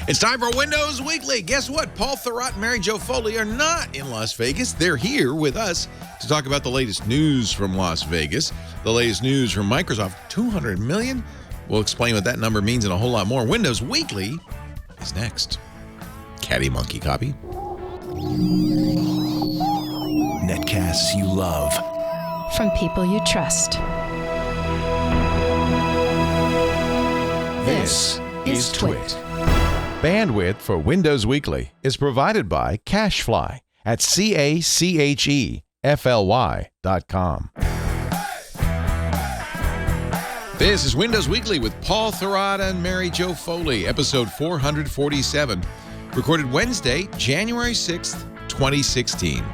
It's time for Windows Weekly. Guess what? Paul Thurrott and Mary Jo Foley are not in Las Vegas. They're here with us to talk about the latest news from Las Vegas, the latest news from Microsoft. 200 million? We'll explain what that number means and a whole lot more. Windows Weekly is next. Catty monkey copy. Netcasts you love. From people you trust. This is Twit. Bandwidth for Windows Weekly is provided by CacheFly at CacheFly.com. This is Windows Weekly with Paul Thurrott and Mary Jo Foley, episode 447, recorded Wednesday, January 6th, 2016.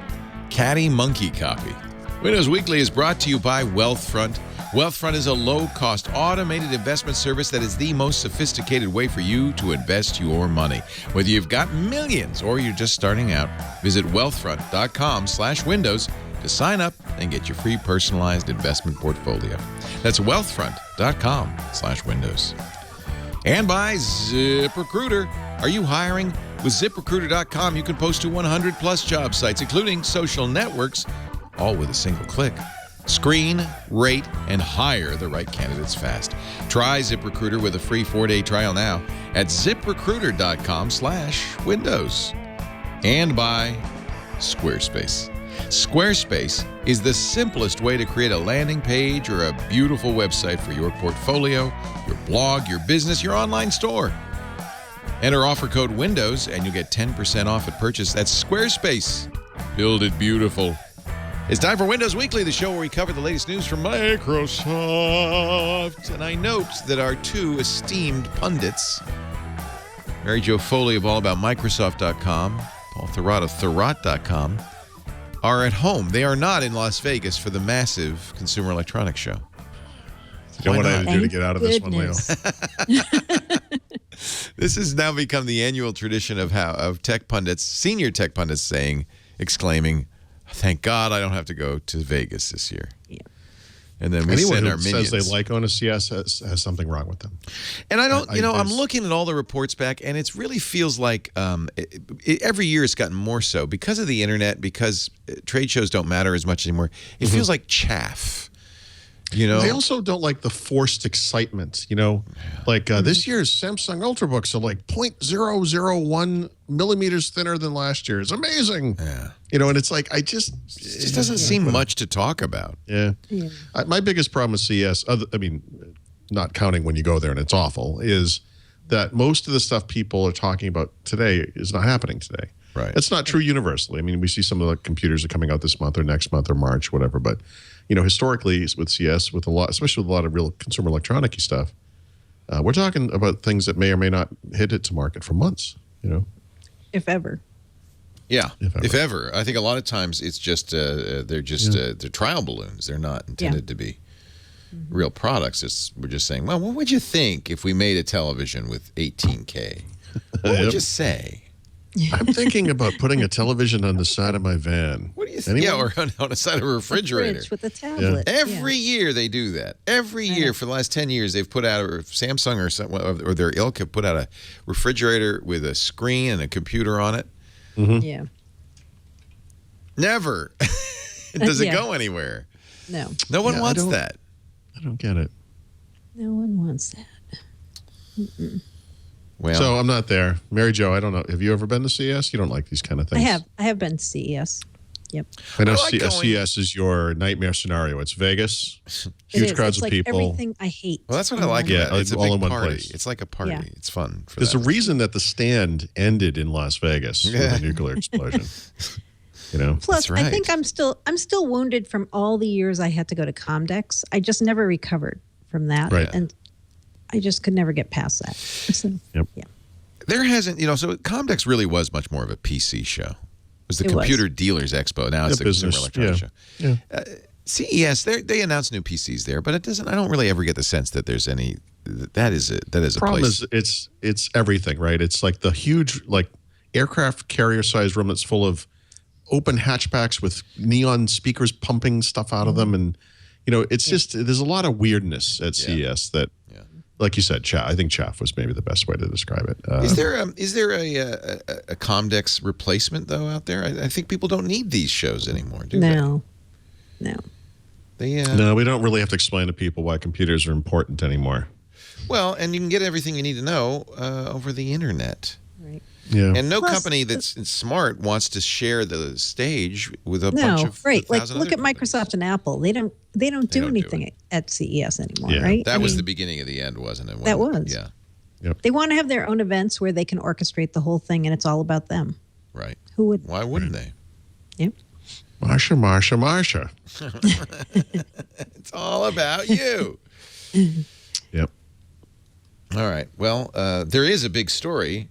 Catty monkey copy. Windows Weekly is brought to you by Wealthfront. Wealthfront is a low-cost automated investment service that is the most sophisticated way for you to invest your money. Whether you've got millions or you're just starting out, visit wealthfront.com/windows to sign up and get your free personalized investment portfolio. That's wealthfront.com/windows. And by ZipRecruiter. Are you hiring? With ZipRecruiter.com, you can post to 100-plus job sites, including social networks, all with a single click. Screen, rate, and hire the right candidates fast. Try ZipRecruiter with a free 4-day trial now at ZipRecruiter.com/windows. And by Squarespace. Squarespace is the simplest way to create a landing page or a beautiful website for your portfolio, your blog, your business, your online store. Enter offer code WINDOWS and you'll get 10% off at purchase. That's Squarespace. Build it beautiful. It's time for Windows Weekly, the show where we cover the latest news from Microsoft. And I note that our two esteemed pundits, Mary Jo Foley of allaboutmicrosoft.com, Paul Thurrott of Thurrott.com, are at home. They are not in Las Vegas for the massive Consumer Electronics Show. You know what I had to do to get out of this one, Leo? This has now become the annual tradition of tech pundits, senior tech pundits exclaiming, "Thank God I don't have to go to Vegas this year." Yeah. And then we Anyone send who our minions. says they like on a CS has something wrong with them. And I don't, I'm looking at all the reports back, and it really feels like every year it's gotten more so because of the internet, because trade shows don't matter as much anymore. It feels like chaff. I also don't like the forced excitement. Like this year's Samsung Ultrabooks are like 0.001 millimeters thinner than last year. It's amazing. Yeah. And it's like it just doesn't seem much to talk about. Yeah. My biggest problem with CES, not counting when you go there and it's awful, is that most of the stuff people are talking about today is not happening today. Right. It's not true universally. We see some of the computers are coming out this month or next month or March, whatever. But, historically with CS, especially with a lot of real consumer electronic-y stuff, we're talking about things that may or may not hit it to market for months, If ever. Yeah, if ever. I think a lot of times it's just, they're trial balloons. They're not intended to be real products. We're just saying, well, what would you think if we made a television with 18K? What would you say? I'm thinking about putting a television on the side of my van. What do you think? Yeah, or on the side of a refrigerator. With a tablet. Yeah. Every year they do that. Every year for the last 10 years they've put out, or Samsung or their ilk have put out a refrigerator with a screen and a computer on it. Mm-hmm. Yeah. Never does it go anywhere. No. No one wants that. I don't get it. No one wants that. Mm-mm. Well, so I'm not there. Mary Jo, I don't know. Have you ever been to CES? You don't like these kind of things. I have been to CES. Yep. I know CES is your nightmare scenario. It's Vegas, huge crowds of people. Everything I hate. Well, that's what I like. Yeah, it's a all big in one party. place. It's like a party. Yeah. It's fun. There's a reason that the stand ended in Las Vegas with a nuclear explosion. Plus, right. I think I'm still wounded from all the years I had to go to Comdex. I just never recovered from that, right. And I just could never get past that. So, yep. Yeah. There hasn't, so Comdex really was much more of a PC show. It was the Computer Dealers Expo. Now it's the Consumer Electronics Show. Yeah. CES, they announced new PCs there, but I don't really ever get the sense that there's any. That is a problem place. Is it's everything, right? It's like the huge aircraft carrier size room that's full of open hatchbacks with neon speakers pumping stuff out of them, and it's just there's a lot of weirdness at CES that like you said, I think chaff was maybe the best way to describe it. Is there a Comdex replacement though out there? I think people don't need these shows anymore, do they? No. No, we don't really have to explain to people why computers are important anymore. Well, and you can get everything you need to know over the internet. Right. Yeah. And no company that's smart wants to share the stage with a bunch of right. Like 1,000 look other at Microsoft and Apple. They don't do anything at CES anymore, Yeah. right? That was the beginning of the end, wasn't it? That was. Yeah. Yep. They want to have their own events where they can orchestrate the whole thing, and it's all about them. Right. Who would? Why wouldn't they? Yep. Marsha. It's all about you. Yep. All right. Well, there is a big story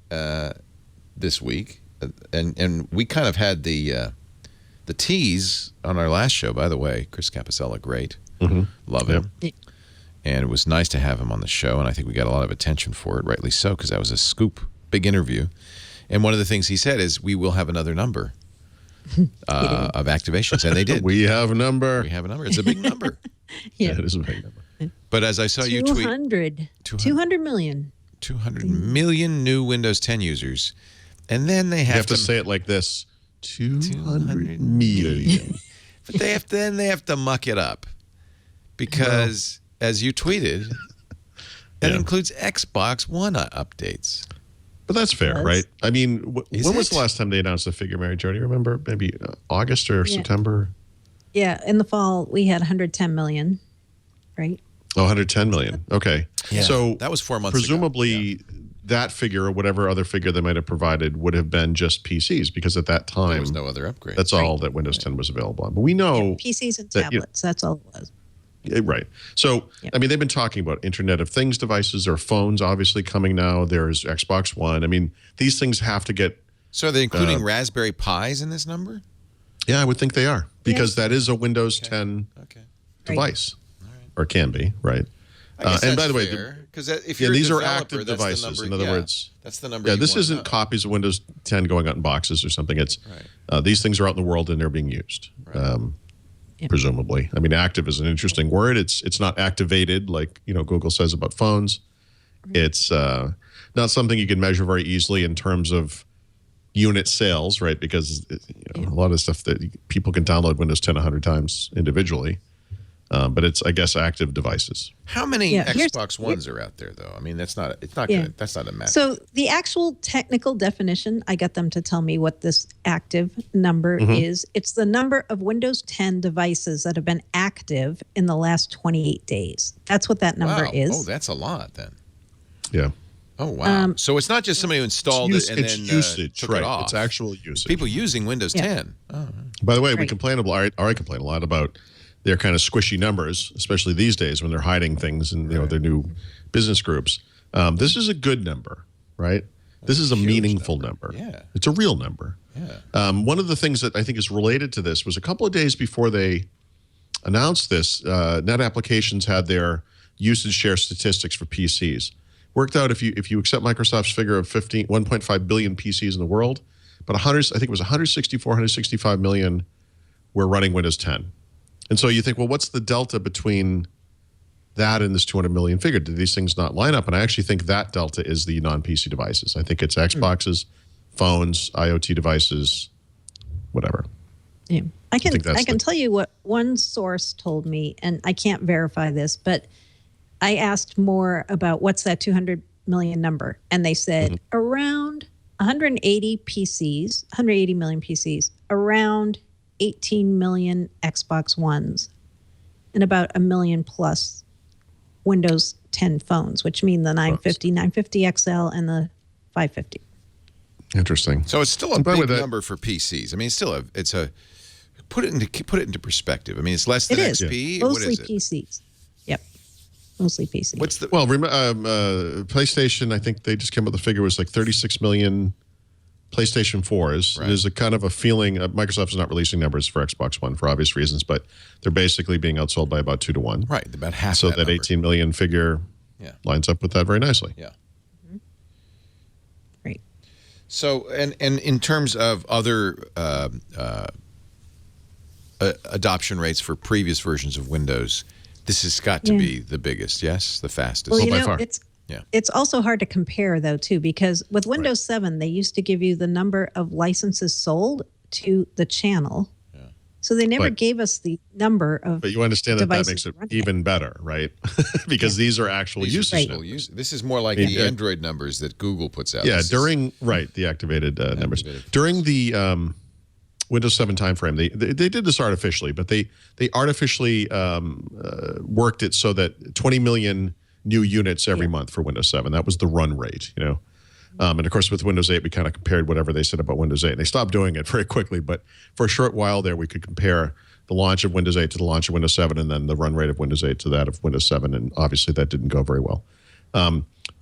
this week, and we kind of had the tease on our last show. By the way, Chris Capicella, great, love him, and it was nice to have him on the show. And I think we got a lot of attention for it, rightly so, because that was a scoop, big interview. And one of the things he said is, "We will have another number of activations," and they did. We have a number. We have a number. It's a big number. Yeah. It is a big number. But as I saw you tweet, 200 million. 200 million new Windows 10 users. And then they You have have to say it like this: 200 million. But they have to muck it up. Because, as you tweeted, that includes Xbox One updates. But that's fair, right? I mean, when was it? the last time they announced the figure, Mary Jo? Do you remember? Maybe August or September? Yeah, in the fall, we had 110 million, right? Oh, 110 million. Okay. Yeah. So that was 4 months ago. presumably that figure or whatever other figure they might have provided would have been just PCs, because at that time There was no other upgrade. that's all that Windows 10 was available on. But we know PCs and that, tablets, that's all it was. right. So, I mean, they've been talking about Internet of Things devices or phones obviously coming now. There's Xbox One. I mean, these things have to get... So are they including Raspberry Pis in this number? Yeah, I would think they are, because that is a Windows 10 device. Or can be, right? And by the way, because if you're these a are developer, active that's the devices. number, In other words, that's the number. Yeah, you this wanna isn't know. copies of Windows 10 going out in boxes or something. It's these things are out in the world and they're being used, presumably. I mean, active is an interesting word. It's not activated like Google says about phones. It's not something you can measure very easily in terms of unit sales, right? Because a lot of stuff that people can download Windows 10 100 times individually. But it's, I guess, active devices. How many Xbox Ones are out there, though? I mean, that's not a matter. So the actual technical definition, I got them to tell me what this active number is. It's the number of Windows 10 devices that have been active in the last 28 days. That's what that number is. Oh, that's a lot then. Yeah. Oh, wow. So it's not just somebody who installed it and it's then usage, took right? it off. It's actual usage. People using Windows 10. Oh. By the way, we complain about, or I complain a lot about their kind of squishy numbers, especially these days when they're hiding things in their new business groups. This is a good number, right? This is a meaningful number. Yeah. It's a real number. Yeah. One of the things that I think is related to this was a couple of days before they announced this, Net Applications had their usage share statistics for PCs. Worked out if you accept Microsoft's figure of 1.5 billion PCs in the world, but I think it was 165 million were running Windows 10. And so you think, well, what's the delta between that and this 200 million figure? Did these things not line up? And I actually think that delta is the non-PC devices. I think it's Xboxes, phones, IoT devices, whatever. Yeah. I can tell you what one source told me, and I can't verify this, but I asked more about what's that 200 million number, and they said around 180 million PCs, around 18 million Xbox Ones, and about 1 million plus Windows 10 phones, which mean the 950 XL, and the 550. Interesting. So it's still a big number for PCs. I mean, it's a put it into perspective. I mean, it's less than XP. Mostly what is it? PCs. Yep. Mostly PCs. What's the PlayStation? I think they just came up with the figure was like 36 million PlayStation 4s. Right. There's a kind of a feeling Microsoft is not releasing numbers for Xbox One for obvious reasons, but they're basically being outsold by about 2 to 1. Right, about half. So that number. 18 million figure lines up with that very nicely. Yeah. Right. So, and in terms of other adoption rates for previous versions of Windows, This has got to be the biggest, yes? The fastest. Well, by far. It's also hard to compare, though, too, because with Windows 7, they used to give you the number of licenses sold to the channel. Yeah. So they never gave us the number of But you understand that makes it even better, right? Because these are actual usage numbers. This is more like the Android numbers that Google puts out. Yeah, the activated numbers. During the Windows 7 timeframe, they did this artificially, but they artificially worked it so that 20 million new units every month for Windows 7. That was the run rate, and of course with Windows 8 we kind of compared whatever they said about Windows 8. And they stopped doing it very quickly, but for a short while there we could compare the launch of Windows 8 to the launch of Windows 7, and then the run rate of Windows 8 to that of Windows 7, and obviously that didn't go very well.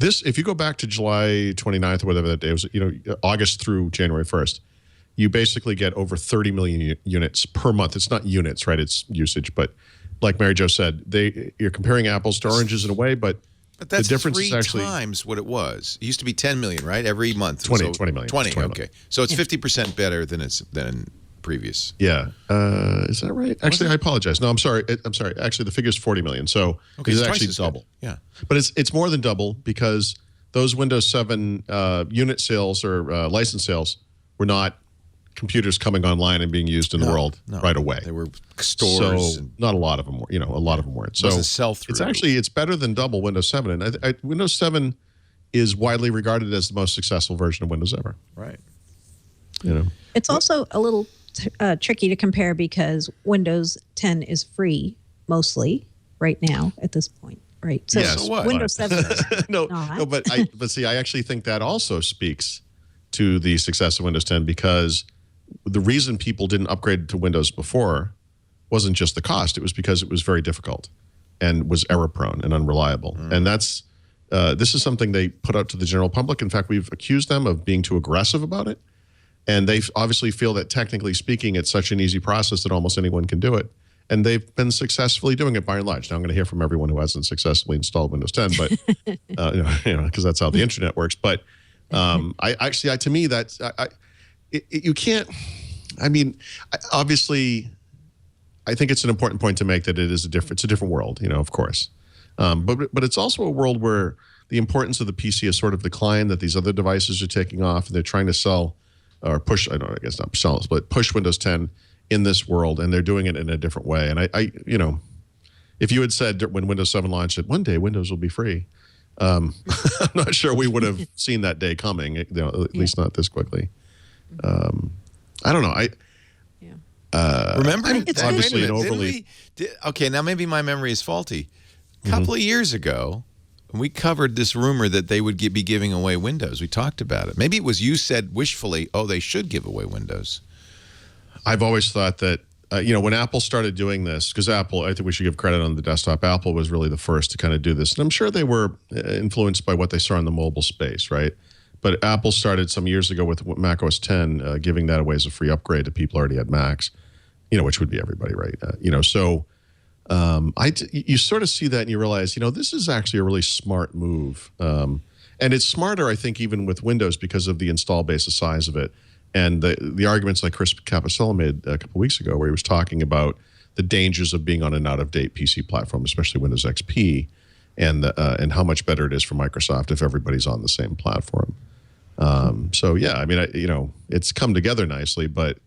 If you go back to July 29th or whatever that day was, August through January 1st, you basically get over 30 million units per month. It's not units, right? It's usage. But like Mary Jo said, you're comparing apples to oranges in a way, but that's the difference three is actually times what it was. It used to be 10 million, right? Every month. 20 million. 20, okay. So it's 50% better than previous. Yeah. Is that right? Actually, I apologize. No, I'm sorry. Actually, the figure's 40 million. So it's actually double. Yeah. But it's more than double because those Windows 7 unit sales or license sales were not computers coming online and being used in the world right away. They were stores. So not a lot of them were, a lot of them weren't. So it's better than double Windows 7. And Windows 7 is widely regarded as the most successful version of Windows ever. Right. It's also a little tricky to compare because Windows 10 is free mostly right now at this point. Right. So, yes, Windows 7 is but see, I actually think that also speaks to the success of Windows 10 because the reason people didn't upgrade to Windows before wasn't just the cost. It was because it was very difficult and was error prone and unreliable. And this is something they put out to the general public. In fact, we've accused them of being too aggressive about it. And they obviously feel that technically speaking, it's such an easy process that almost anyone can do it. And they've been successfly doing it by and large. Now I'm going to hear from everyone who hasn't successfully installed Windows 10, but because that's how the internet works. But to me, you can't. I mean, obviously, I think it's an important point to make that it's a different world, of course. But it's also a world where the importance of the PC has sort of declined. That these other devices are taking off, and they're trying to sell or push. I guess not sell, but push Windows 10 in this world, and they're doing it in a different way. And if you had said when Windows 7 launched that one day Windows will be free, I'm not sure we would have seen that day coming. At least not this quickly. I don't know. Remember, obviously an overly. Okay, now maybe my memory is faulty. A couple of years ago, we covered this rumor that they would be giving away Windows. We talked about it. Maybe it was you said wishfully, they should give away Windows. I've always thought that, when Apple started doing this, because Apple, I think we should give credit on the desktop. Apple was really the first to kind of do this. And I'm sure they were influenced by what they saw in the mobile space, right? But Apple started some years ago with Mac OS 10, giving that away as a free upgrade to people who already had Macs, which would be everybody, right? So you sort of see that and you realize, this is actually a really smart move. And it's smarter, I think, even with Windows because of the install base, the size of it. And the arguments like Chris Capicella made a couple weeks ago where he was talking about the dangers of being on an out-of-date PC platform, especially Windows XP, and how much better it is for Microsoft if everybody's on the same platform. So yeah, I mean, it's come together nicely, but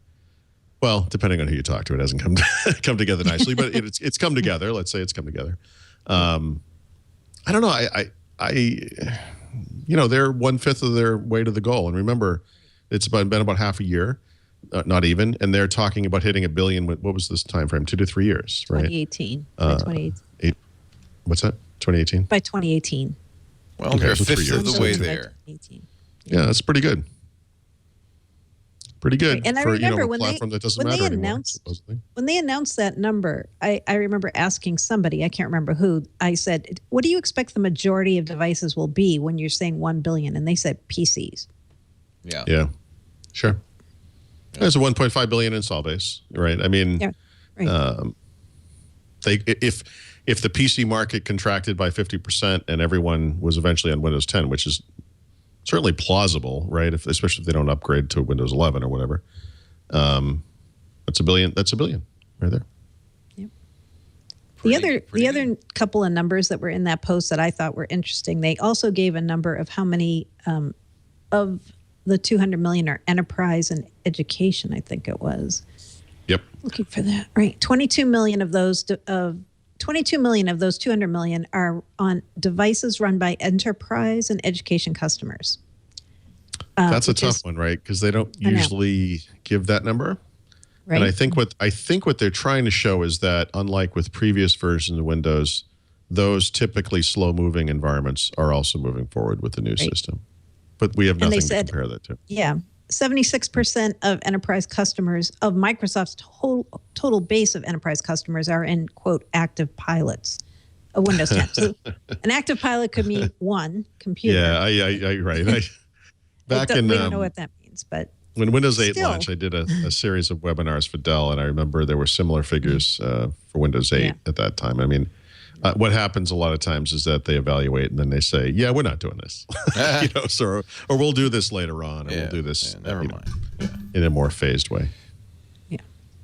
well, depending on who you talk to, it hasn't come together nicely, but it's come together. Let's say it's come together. I don't know. They're 1/5 of their way to the goal. And remember, it's been about half a year, not even, and they're talking about hitting $1 billion. What was this time frame? 2 to 3 years, right? 2018. By 2018. What's that? 2018. By 2018. Well, okay, they're a fifth of the way there. Yeah, that's pretty good. Pretty good. And I for remember a when platform that doesn't matter anymore, supposedly. When they announced that number, I remember asking somebody, I can't remember who, I said, what do you expect the majority of devices will be when you're saying 1 billion? And they said PCs. Yeah. Sure. Yeah. There's a 1.5 billion install base, right? I mean, if the PC market contracted by 50% and everyone was eventually on Windows 10, which is certainly plausible, right? Especially if they don't upgrade to Windows 11 or whatever, that's $1 billion. That's $1 billion right there. Yep. The other couple of numbers that were in that post that I thought were interesting, they also gave a number of how many of the 200 million are enterprise and education, I think it was. Yep. Looking for that. Right. 22 million of those 200 million are on devices run by enterprise and education customers. That's a tough one, right? Because they don't usually give that number. Right. And I think what they're trying to show is that, unlike with previous versions of Windows, those typically slow-moving environments are also moving forward with the new system. But we have nothing to compare that to. Yeah. 76% of enterprise customers of Microsoft's total base of enterprise customers are in, quote, active pilots of Windows 10. So an active pilot could mean one computer. Yeah, right. We don't know what that means, but when Windows 8 launched, I did a series of webinars for Dell, and I remember there were similar figures for Windows 8 at that time. I mean, what happens a lot of times is that they evaluate and then they say, "Yeah, we're not doing this," or we'll do this later on, or we'll do this never mind. In a more phased way. Yeah,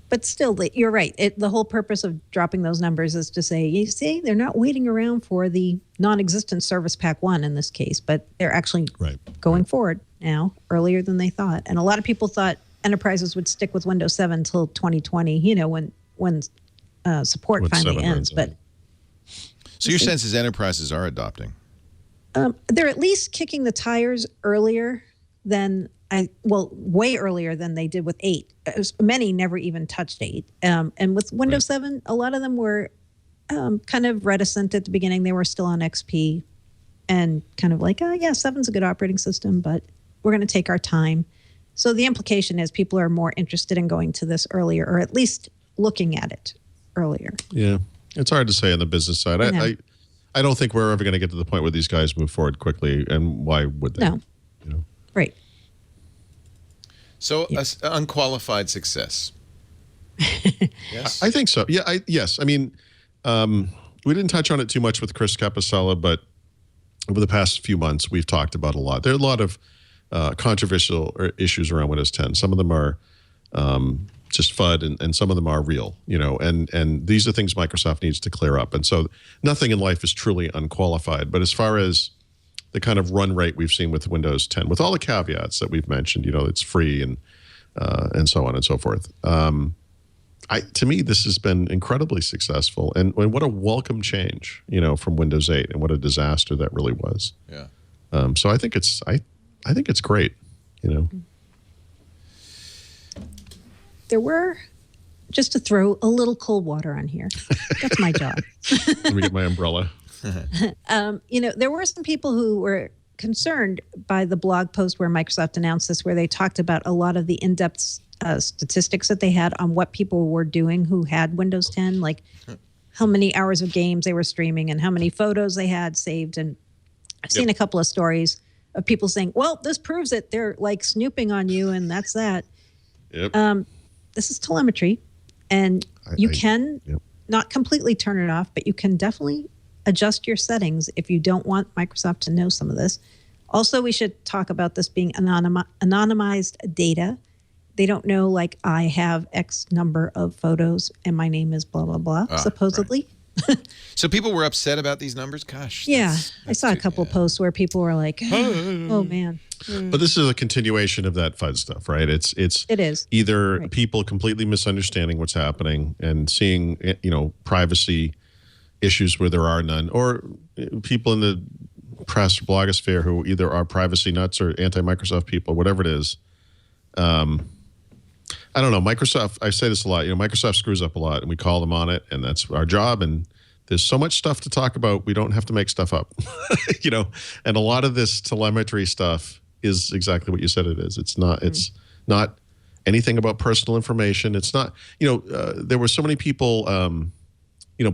but still, you're right. The whole purpose of dropping those numbers is to say, you see, they're not waiting around for the non-existent Service Pack 1 in this case, but they're actually going forward now earlier than they thought. And a lot of people thought enterprises would stick with Windows 7 until 2020, when support finally ends. But so your sense is enterprises are adopting? They're at least kicking the tires earlier than way earlier than they did with 8. Many never even touched 8. And with Windows 7, a lot of them were kind of reticent at the beginning. They were still on XP and kind of like, 7's a good operating system, but we're going to take our time. So the implication is people are more interested in going to this earlier, or at least looking at it earlier. Yeah. It's hard to say on the business side. I don't think we're ever going to get to the point where these guys move forward quickly, and why would they? No. Right. So unqualified success. Yes? I think so. Yeah. Yes. I mean, we didn't touch on it too much with Chris Capasella, but over the past few months, we've talked about a lot. There are a lot of controversial issues around Windows 10. Some of them are just FUD, and some of them are real, and these are things Microsoft needs to clear up. And so nothing in life is truly unqualified. But as far as the kind of run rate we've seen with Windows 10, with all the caveats that we've mentioned, it's free and so on and so forth. To me, this has been incredibly successful, and what a welcome change, from Windows 8, and what a disaster that really was. Yeah. So I think it's great, There were, just to throw a little cold water on here. That's my job. Let me get my umbrella. There were some people who were concerned by the blog post where Microsoft announced this, where they talked about a lot of the in-depth statistics that they had on what people were doing who had Windows 10, like how many hours of games they were streaming and how many photos they had saved. And I've seen a couple of stories of people saying, well, this proves it. They're like snooping on you, and that's that. Yep. This is telemetry, and you can not completely turn it off, but you can definitely adjust your settings if you don't want Microsoft to know some of this. Also, we should talk about this being anonymized data. They don't know, like, I have X number of photos and my name is blah, blah, blah, supposedly. Right. So people were upset about these numbers? Gosh. Yeah. I saw a couple posts where people were like, oh, man. But this is a continuation of that FUD stuff, right? It is either people completely misunderstanding what's happening and seeing, privacy issues where there are none, or people in the press blogosphere who either are privacy nuts or anti-Microsoft people, whatever it is. I don't know. Microsoft, I say this a lot, Microsoft screws up a lot, and we call them on it, and that's our job. And there's so much stuff to talk about. We don't have to make stuff up, and a lot of this telemetry stuff is exactly what you said it is. It's not anything about personal information. It's not, there were so many people,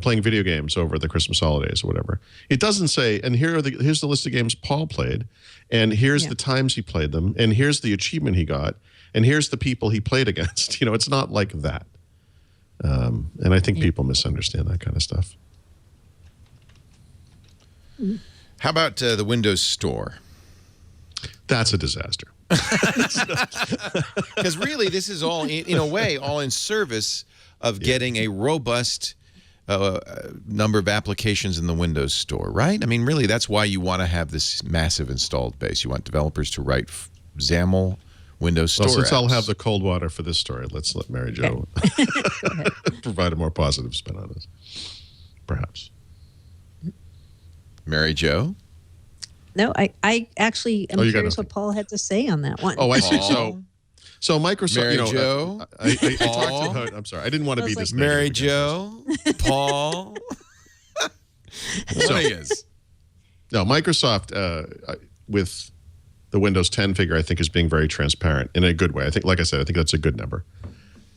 playing video games over the Christmas holidays or whatever. It doesn't say, and here's the list of games Paul played, and here's the times he played them, and here's the achievement he got, and here's the people he played against. It's not like that. And I think people misunderstand that kind of stuff. How about the Windows Store? That's a disaster. Because really, this is all, in a way, all in service of getting a robust number of applications in the Windows Store, right? I mean, really, that's why you want to have this massive installed base. You want developers to write XAML Windows Store since apps. I'll have the cold water for this story, let's let Mary Jo provide a more positive spin on this, perhaps. Mary Jo? No, I actually am curious what Paul had to say on that one. Oh, I see. So Microsoft, Mary Jo? I talked about, I'm sorry, I didn't want to be this Mary Jo? Paul? No, Microsoft, with the Windows 10 figure, I think is being very transparent in a good way. I think, like I said, I think that's a good number.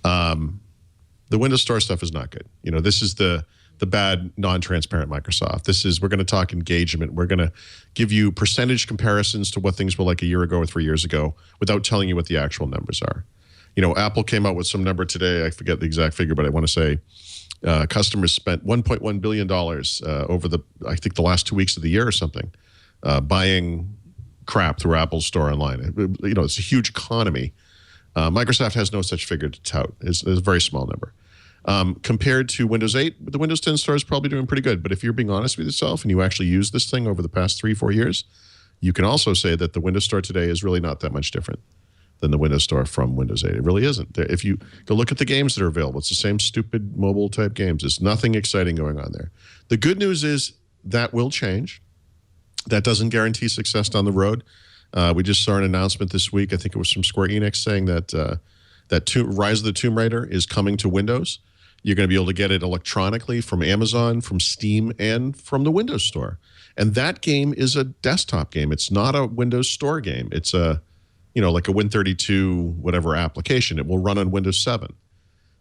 The Windows Store stuff is not good. This is the bad, non-transparent Microsoft. We're going to talk engagement. We're going to give you percentage comparisons to what things were like a year ago or 3 years ago without telling you what the actual numbers are. Apple came out with some number today. I forget the exact figure, but I want to say customers spent $1.1 billion over I think the last 2 weeks of the year or something, buying crap through Apple's store online. It's a huge economy. Microsoft has no such figure to tout. It's a very small number. Compared to Windows 8, the Windows 10 store is probably doing pretty good. But if you're being honest with yourself and you actually use this thing over the past 3-4 years, you can also say that the Windows Store today is really not that much different than the Windows Store from Windows 8. It really isn't. If you go look at the games that are available, it's the same stupid mobile type games. There's nothing exciting going on there. The good news is that will change. That doesn't guarantee success down the road. We just saw an announcement this week, I think it was from Square Enix, saying that Rise of the Tomb Raider is coming to Windows. You're going to be able to get it electronically from Amazon, from Steam, and from the Windows Store. And that game is a desktop game. It's not a Windows Store game. It's like a Win32 whatever application. It will run on Windows 7.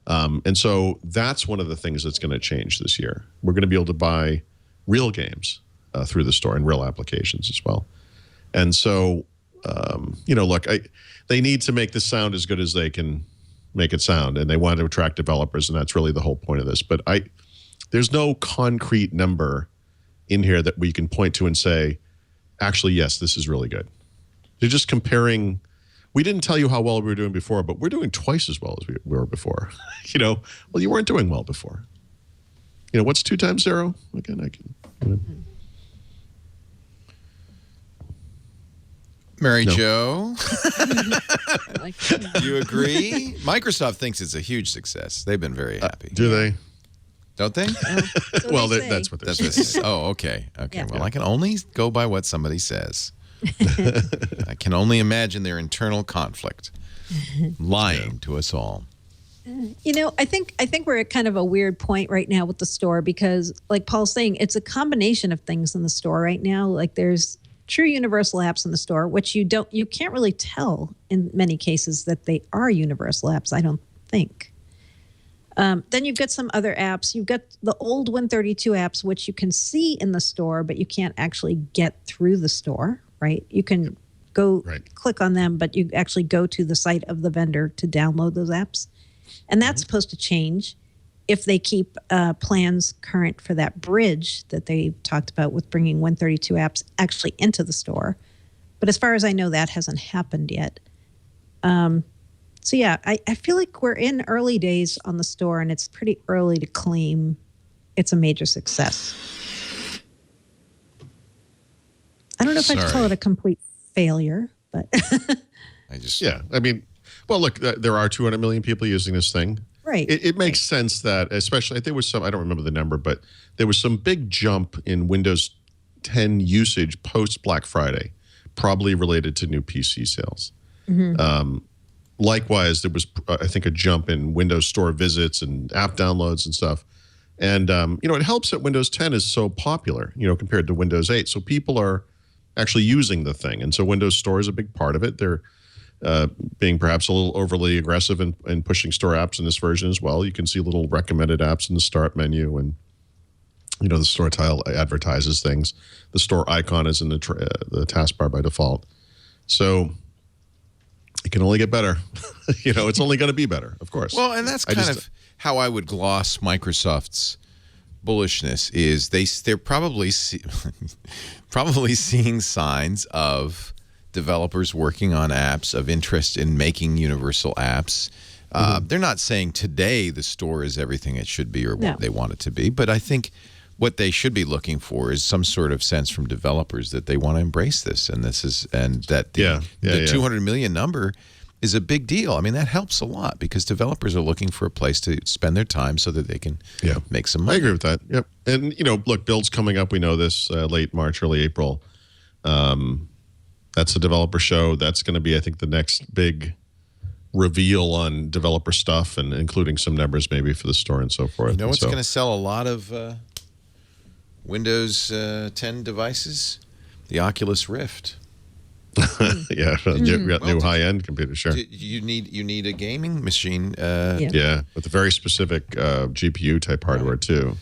And so that's one of the things that's going to change this year. We're going to be able to buy real games through the store and real applications as well. And so, look, they need to make this sound as good as they can make it sound, and they want to attract developers, and that's really the whole point of this. But there's no concrete number in here that we can point to and say, actually, yes, this is really good. They're just comparing. We didn't tell you how well we were doing before, but we're doing twice as well as we were before. Well, you weren't doing well before. What's 2 times 0? Again, I can. Mary Jo, you agree? Microsoft thinks it's a huge success. They've been very happy. Do they? Don't they? Well, that's what they're saying. Oh, okay. Okay. Yeah. Well, I can only go by what somebody says. I can only imagine their internal conflict, lying to us all. I think we're at kind of a weird point right now with the store because, like Paul's saying, it's a combination of things in the store right now. Like there's true universal apps in the store, which you can't really tell in many cases that they are universal apps, I don't think. Then you've got some other apps. You've got the old Win32 apps, which you can see in the store, but you can't actually get through the store, right? You can go click on them, but you actually go to the site of the vendor to download those apps. And that's supposed to change if they keep plans current for that bridge that they talked about with bringing Win32 apps actually into the store. But as far as I know, that hasn't happened yet. So yeah, I feel like we're in early days on the store, and it's pretty early to claim it's a major success. I don't know if I'd call it a complete failure, but I mean, well, look, there are 200 million people using this thing. Right. It makes sense that, especially, there was some, I don't remember the number, but there was some big jump in Windows 10 usage post Black Friday, probably related to new PC sales. Mm-hmm. Likewise, there was, I think, a jump in Windows Store visits and app downloads and stuff. And, it helps that Windows 10 is so popular, compared to Windows 8. So people are actually using the thing. And so Windows Store is a big part of it. They're being perhaps a little overly aggressive in pushing store apps in this version as well. You can see little recommended apps in the start menu, and the store tile advertises things. The store icon is in the taskbar by default. So it can only get better. It's only going to be better, of course. Well, and that's kind of how I would gloss Microsoft's bullishness. Is they're probably seeing signs of developers working on apps, of interest in making universal apps. They're not saying today the store is everything it should be or No. what they want it to be, but I think what they should be looking for is some sort of sense from developers that they want to embrace this, and that the 200 million number is a big deal. I mean, that helps a lot because developers are looking for a place to spend their time so that they can make some money. I agree with that. Yep. And, look, Build's coming up. We know this late March, early April. That's a developer show. That's going to be, I think, the next big reveal on developer stuff, and including some numbers maybe for the store and so forth. You know what's going to sell a lot of Windows 10 devices? The Oculus Rift. Yeah, we got new high-end computers, sure. You need a gaming machine. Yeah, with a very specific GPU type hardware too.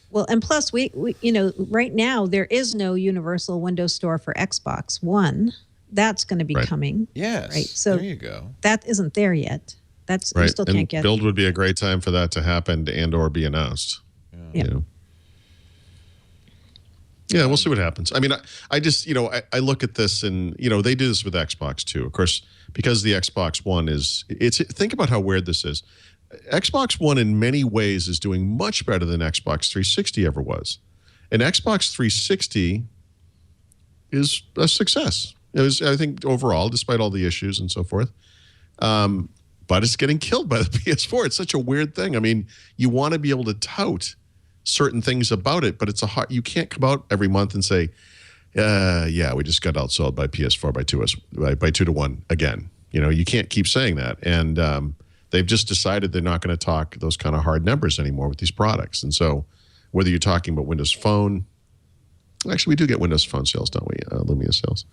Well, and plus we right now there is no universal Windows Store for Xbox One. That's going to be coming. Yes. Right. So there you go. that isn't there yet. That's you still can't get. Build would be a great time for that to happen and or be announced. Yeah. Yeah, we'll see what happens. I mean, I just, I look at this and, they do this with Xbox too. Of course, because the Xbox One think about how weird this is. Xbox One in many ways is doing much better than Xbox 360 ever was. And Xbox 360 is a success. It was, I think, overall, despite all the issues and so forth. But it's getting killed by the PS4. It's such a weird thing. I mean, you want to be able to tout certain things about it, but you can't come out every month and say, we just got outsold by PS4 by 2-1 again. You can't keep saying that. And they've just decided they're not going to talk those kind of hard numbers anymore with these products. And so whether you're talking about Windows Phone, actually we do get Windows Phone sales, don't we? Lumia sales.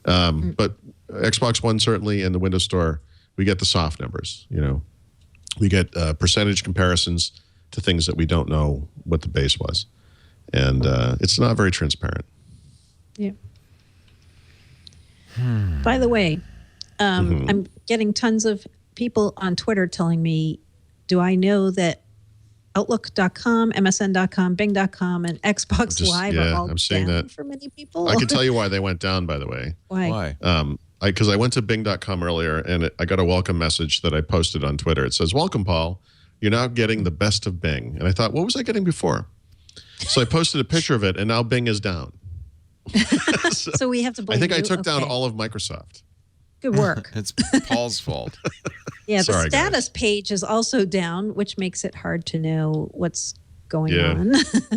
But Xbox One certainly, and the Windows Store, we get the soft numbers. We get percentage comparisons to things that we don't know what the base was. And it's not very transparent. Yeah. By the way, I'm getting tons of people on Twitter telling me, do I know that Outlook.com, MSN.com, Bing.com, and Xbox Live are all down for many people? I can tell you why they went down, by the way. Why? Because I went to Bing.com earlier, and I got a welcome message that I posted on Twitter. It says, "Welcome, Paul. You're now getting the best of Bing." And I thought, what was I getting before? So I posted a picture of it, and now Bing is down. So we have to blame I think I you? took down Okay. all of Microsoft. Good work. It's Paul's fault. Yeah, the Sorry, status page is also down, which makes it hard to know what's going on.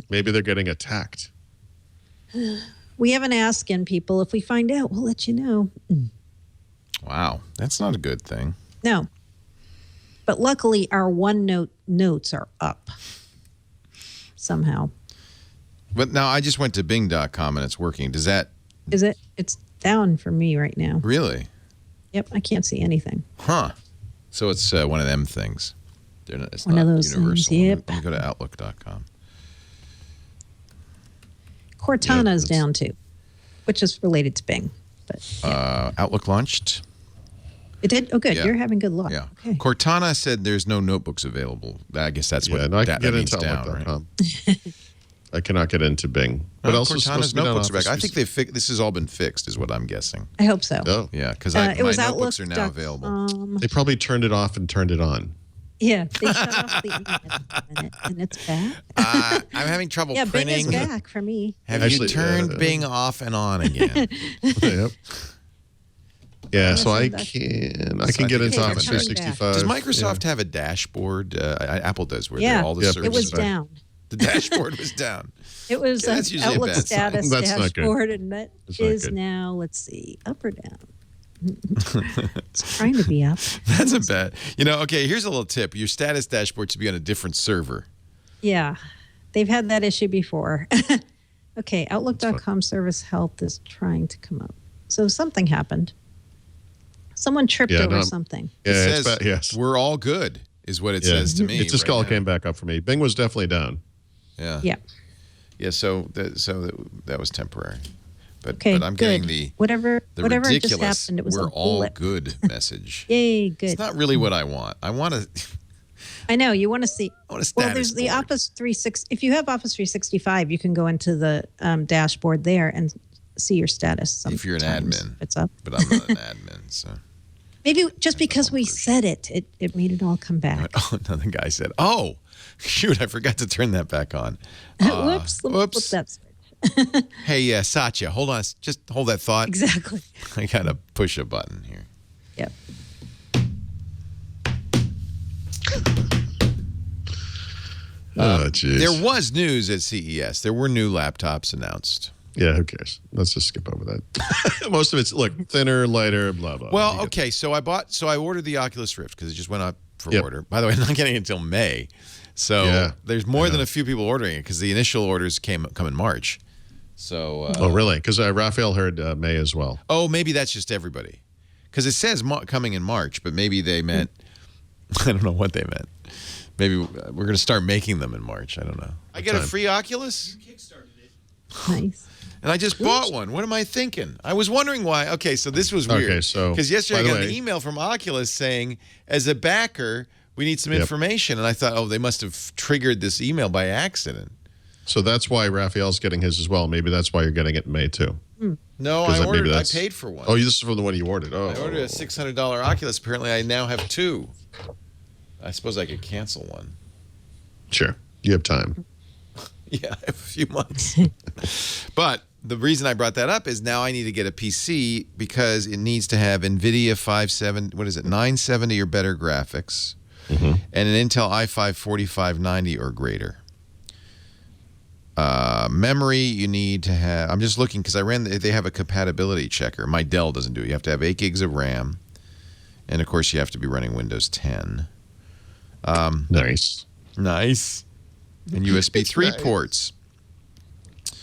Maybe they're getting attacked. We haven't asked in people. If we find out, we'll let you know. Wow, that's not a good thing. No. But luckily, our OneNote notes are up somehow. But now I just went to Bing.com and it's working. Does that... Is it? It's down for me right now. Really? Yep, I can't see anything. Huh. So it's one of them things. It's One not of those universal. things, yep. Let me go to Outlook.com. Cortana is down too, which is related to Bing. But Outlook launched. it did? Oh, good. Yeah. You're having good luck. Yeah. Okay. Cortana said there's no notebooks available. I guess that's what I that can get means into down, right? Outlook.com. I cannot get into Bing. But also Cortana's supposed to be notebooks are on back. I Office think this has all been fixed, is what I'm guessing. I hope so. Oh, Yeah, because It my was notebooks are now available. they probably turned it off and turned it on. Yeah, they shut off the internet for a minute, and it's back. I'm having trouble Yeah, Bing printing. is back for me. Have Actually, you turned Bing off and on again? Yep. Yeah, so I that's- can get into Okay, Office they're coming 365. Does Microsoft have a dashboard? Apple does, where Yeah, all the Yeah, services It was are- down. The dashboard was down. It was Okay, an that's usually a Outlook bad sign. status That's not good. dashboard, and that That's not is good. now, let's see, up or down? It's trying to be up. That's a bad. Okay, here's a little tip. Your status dashboard should be on a different server. Yeah, they've had that issue before. Okay, Outlook.com service health is trying to come up. So something happened. Someone tripped over something. Yeah, It it's says, bad. Yes. we're all good, is what it says to me. It just right all now. came back up for me. Bing was definitely down. Yeah. Yeah. Yeah, so that was temporary. But, Okay, but I'm getting good. Whatever just ridiculous, happened, it was we're a all blip. good message. Yay, good. It's not really what I want. I want to... I know you want to see. I want a status Well, there's the board. Office 360. If you have Office 365, you can go into the dashboard there and see your status. If you're an sometimes. admin. It's up. But I'm not an admin, so... Maybe just because we said it made it all come back. Oh, another guy said, "Oh, shoot! I forgot to turn that back on." Whoops! Let me flip that switch. Hey, Satya, hold on. Just hold that thought. Exactly. I gotta push a button here. Yep. Oh, jeez. There was news at CES. There were new laptops announced. Yeah, who cares? Let's just skip over that. Most of it's thinner, lighter, blah blah. Well, okay. So I ordered the Oculus Rift because it just went up for order. By the way, I'm not getting it until May. So there's more than a few people ordering it because the initial orders come in March. So. Oh, really? Because Raphael heard May as well. Oh, maybe that's just everybody. Because it says coming in March, but maybe they meant. I don't know what they meant. Maybe we're going to start making them in March. I don't know. I get a free Oculus? You kickstarted it. Nice. And I just bought one. What am I thinking? I was wondering why. Okay, so this was weird. Okay, so because yesterday I got an email from Oculus saying, as a backer, we need some information. And I thought, oh, they must have triggered this email by accident. So that's why Raphael's getting his as well. Maybe that's why you're getting it in May too. No, I paid for one. Oh, this is from the one you ordered. Oh, I ordered a $600 Oculus. Apparently, I now have two. I suppose I could cancel one. Sure. You have time. Yeah, I have a few months. But the reason I brought that up is now I need to get a PC because it needs to have NVIDIA 970 or better graphics, and an Intel i5 4590 or greater. Memory, you need to have. I'm just looking because they have a compatibility checker. My Dell doesn't do it. You have to have 8 gigs of RAM, and of course you have to be running Windows 10. Nice. And USB 3 ports.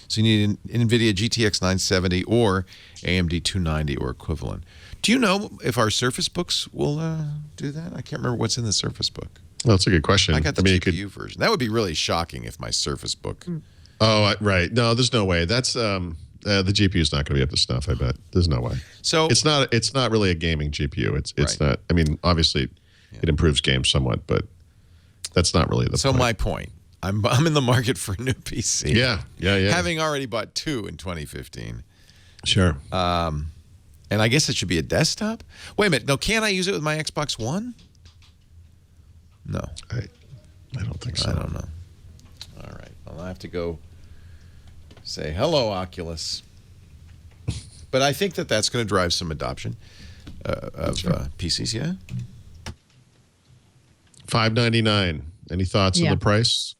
So you need an NVIDIA GTX 970 or AMD 290 or equivalent. Do you know if our Surface Books will do that? I can't remember what's in the Surface Book. Well, that's a good question. I got the GPU version. That would be really shocking if my Surface Book. Oh, right. No, there's no way. That's the GPU is not going to be up to snuff. I bet there's no way. So it's not really a gaming GPU. It's not. I mean, obviously, it improves games somewhat, but that's not really the point. So my point. I'm in the market for a new PC. Yeah. Having already bought 2 in 2015. Sure. And I guess it should be a desktop. Wait a minute. No, can't I use it with my Xbox One? No. I don't think so. I don't know. All right. Well, I have to go say hello, Oculus. But I think that's going to drive some adoption of PCs. Yeah. $599. Any thoughts on the price?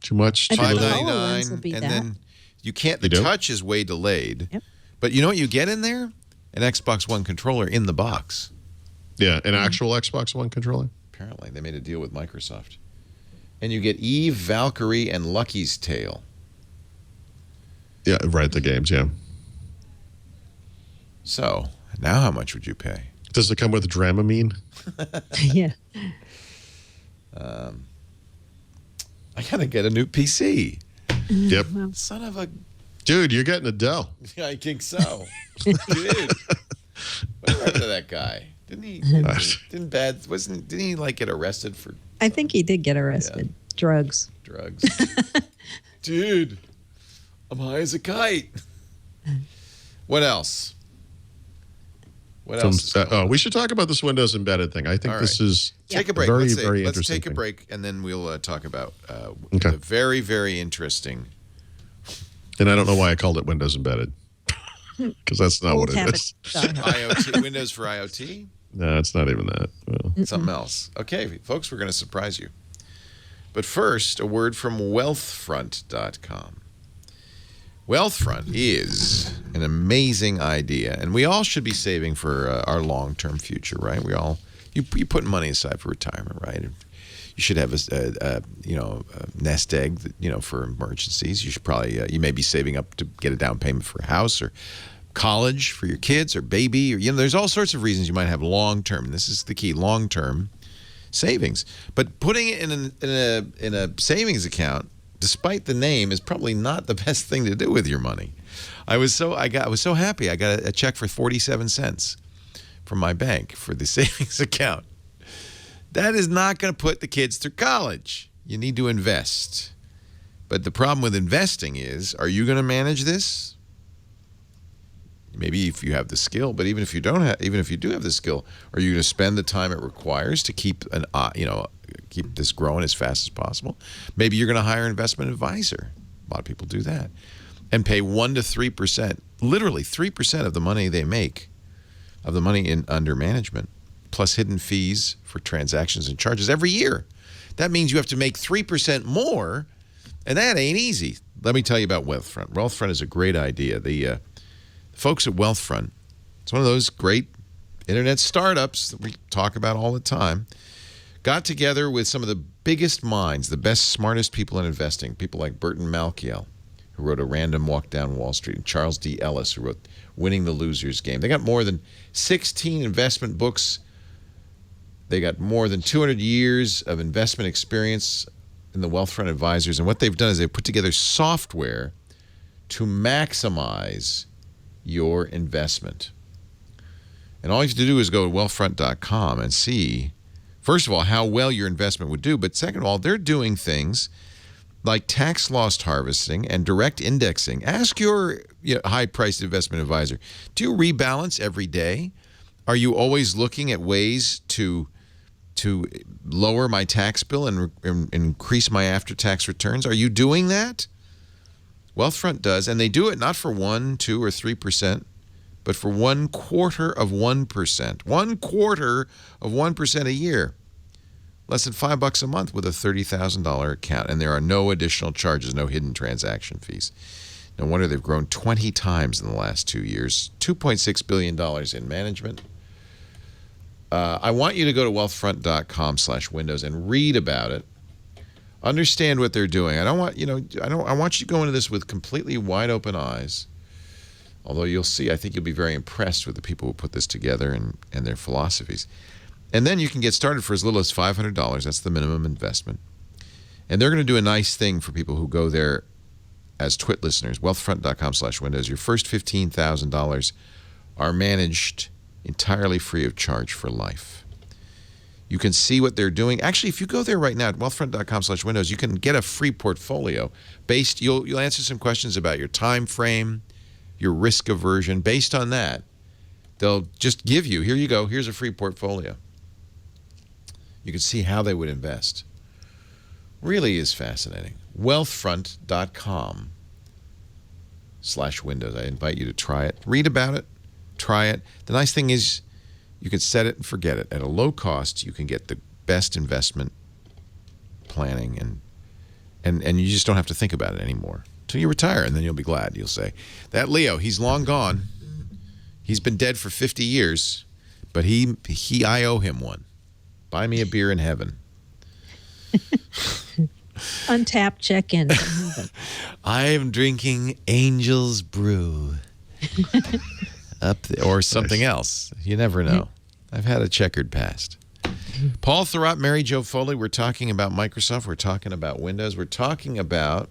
Too much? $599, and then you can't. The touch is way delayed. Yep. But you know what you get in there? An Xbox One controller in the box. Yeah, an actual Xbox One controller. Apparently, they made a deal with Microsoft, and you get Eve, Valkyrie, and Lucky's Tale. Yeah, right. The games. Yeah. So now, how much would you pay? Does it come with Dramamine? Yeah. I gotta get a new PC. Yep. Son of a. Dude, you're getting a Dell. Yeah, I think so. Dude, what happened to that guy? Didn't he like get arrested for? I think he did get arrested. Yeah. Drugs. Dude, I'm high as a kite. What else? What else? We should talk about this Windows embedded thing. I think this is take a break. Very, let's very let's interesting. take a break, and then we'll talk about the very, very interesting. And I don't know why I called it Windows embedded, because that's not what it is. IoT, Windows for IoT? No, it's not even that. Well. Something else. Okay, folks, we're going to surprise you. But first, a word from Wealthfront.com. Wealthfront is an amazing idea, and we all should be saving for our long-term future, right? You put money aside for retirement, right? You should have a nest egg, for emergencies. You should probably you may be saving up to get a down payment for a house or college for your kids or baby, or there's all sorts of reasons you might have long-term. And this is the key: long-term savings. But putting it in a savings account, despite the name, is probably not the best thing to do with your money. I was so happy. I got a check for 47 cents from my bank for the savings account. That is not going to put the kids through college. You need to invest. But the problem with investing is, are you going to manage this? Maybe if you have the skill, but even if you don't have, even if you do have the skill, are you going to spend the time it requires to keep keep this growing as fast as possible? Maybe you're going to hire an investment advisor. A lot of people do that, and pay 1 to 3%, literally 3% of the money they make, of the money under management, plus hidden fees for transactions and charges every year. That means you have to make 3% more, and that ain't easy. Let me tell you about Wealthfront. Wealthfront is a great idea. The folks at Wealthfront, it's one of those great internet startups that we talk about all the time, got together with some of the biggest minds, the best, smartest people in investing, people like Burton Malkiel, who wrote A Random Walk Down Wall Street, and Charles D. Ellis, who wrote Winning the Loser's Game. They got more than 16 investment books. They got more than 200 years of investment experience in the Wealthfront advisors. And what they've done is they've put together software to maximize your investment. And all you have to do is go to wealthfront.com and see, first of all, how well your investment would do. But second of all, they're doing things like tax loss harvesting and direct indexing. Ask your high-priced investment advisor, do you rebalance every day? Are you always looking at ways to lower my tax bill and increase my after-tax returns? Are you doing that? Wealthfront does, and they do it not for 1%, 2%, or 3%, but for 1/4 of 1%. 1/4 of 1% a year. Less than $5 a month with a $30,000 account, and there are no additional charges, no hidden transaction fees. No wonder they've grown 20 times in the last 2 years. $2.6 billion in management. I want you to go to wealthfront.com/windows and read about it. Understand what they're doing. I want you to go into this with completely wide open eyes. Although you'll see, I think you'll be very impressed with the people who put this together and their philosophies. And then you can get started for as little as $500. That's the minimum investment. And they're going to do a nice thing for people who go there as TWIT listeners. Wealthfront.com/windows. Your first $15,000 are managed entirely free of charge for life. You can see what they're doing. Actually, if you go there right now at wealthfront.com/windows, you can get a free portfolio based. You'll answer some questions about your time frame, your risk aversion. Based on that, they'll just give you, here you go, here's a free portfolio. You can see how they would invest. Really is fascinating. Wealthfront.com/windows. I invite you to try it. Read about it. Try it. The nice thing is you can set it and forget it. At a low cost, you can get the best investment planning, and you just don't have to think about it anymore until you retire, and then you'll be glad. You'll say, that Leo, he's long gone. He's been dead for 50 years, but I owe him one. Buy me a beer in heaven. Untapped check-in. I am drinking Angel's Brew. Up there, or something else. You never know. I've had a checkered past. Paul Thurrott, Mary Jo Foley. We're talking about Microsoft. We're talking about Windows. We're talking about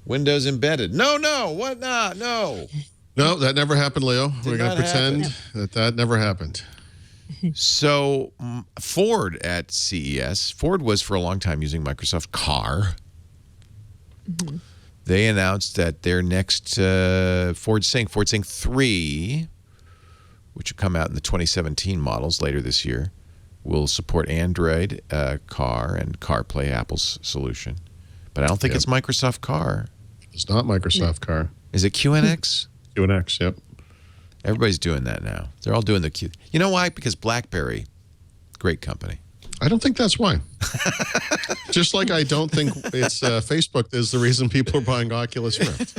Windows Embedded. No, what not? No. No, that never happened, Leo. We're going to pretend that never happened. So Ford at CES, Ford was for a long time using Microsoft Car. Mm-hmm. They announced that their next Ford Sync 3, which will come out in the 2017 models later this year, will support Android Car and CarPlay, Apple's solution. But I don't think it's Microsoft Car. It's not Microsoft Car. Is it QNX? QNX, yep. Everybody's doing that now. They're all doing the Q. You know why? Because BlackBerry, great company. I don't think that's why. Just like I don't think it's Facebook is the reason people are buying Oculus Rift.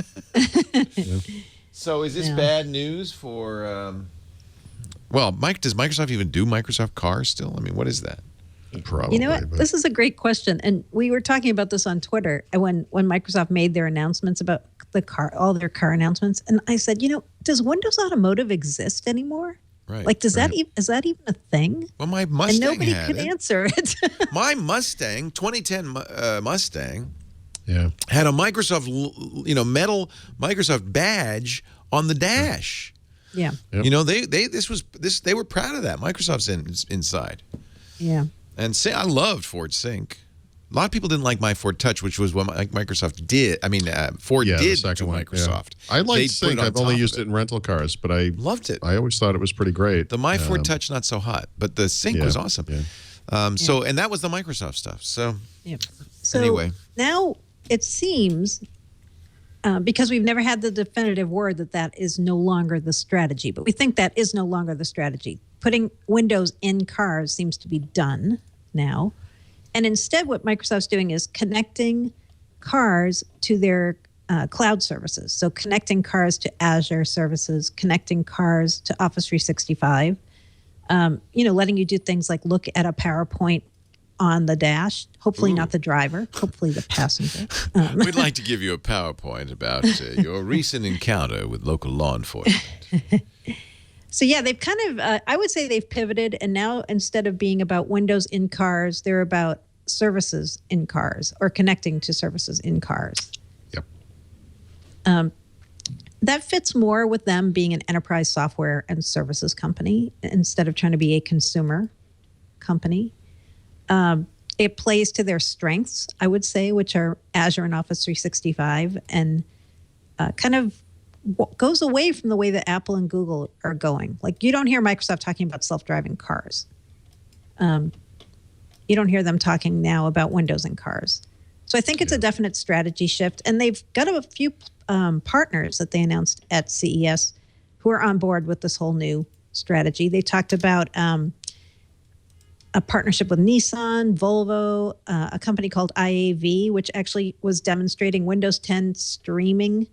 Yeah. So is this bad news for, does Microsoft even do Microsoft Cars still? I mean, what is that? Probably. You know what? This is a great question. And we were talking about this on Twitter when Microsoft made their announcements about all their car announcements. And I said, does Windows Automotive exist anymore? Right. Like, is that even a thing? Well, my Mustang and nobody could answer it. My Mustang, 2010 Mustang, had a Microsoft, metal Microsoft badge on the dash. Yeah. Yep. They were proud of that. Microsoft's inside. Yeah. And I loved Ford Sync. A lot of people didn't like My Ford Touch, which was what Microsoft did. I mean, Ford did the to second one, Microsoft. Yeah. I like Sync. I've only used it in rental cars, but I loved it. I always thought it was pretty great. The My Ford Touch, not so hot, but the Sync was awesome. Yeah. So, and that was the Microsoft stuff. So, so anyway. Now it seems, because we've never had the definitive word that is no longer the strategy, but we think that is no longer the strategy. Putting Windows in cars seems to be done now. And instead, what Microsoft's doing is connecting cars to their cloud services. So connecting cars to Azure services, connecting cars to Office 365, letting you do things like look at a PowerPoint on the dash, hopefully not the driver, hopefully the passenger. We'd like to give you a PowerPoint about your recent encounter with local law enforcement. So yeah, they've kind of, I would say they've pivoted, and now instead of being about Windows in cars, they're about services in cars or connecting to services in cars. Yep. That fits more with them being an enterprise software and services company instead of trying to be a consumer company. It plays to their strengths, I would say, which are Azure and Office 365, and kind of goes away from the way that Apple and Google are going. Like, you don't hear Microsoft talking about self-driving cars. You don't hear them talking now about Windows in cars. So I think it's a definite strategy shift. And they've got a few partners that they announced at CES who are on board with this whole new strategy. They talked about a partnership with Nissan, Volvo, a company called IAV, which actually was demonstrating Windows 10 streaming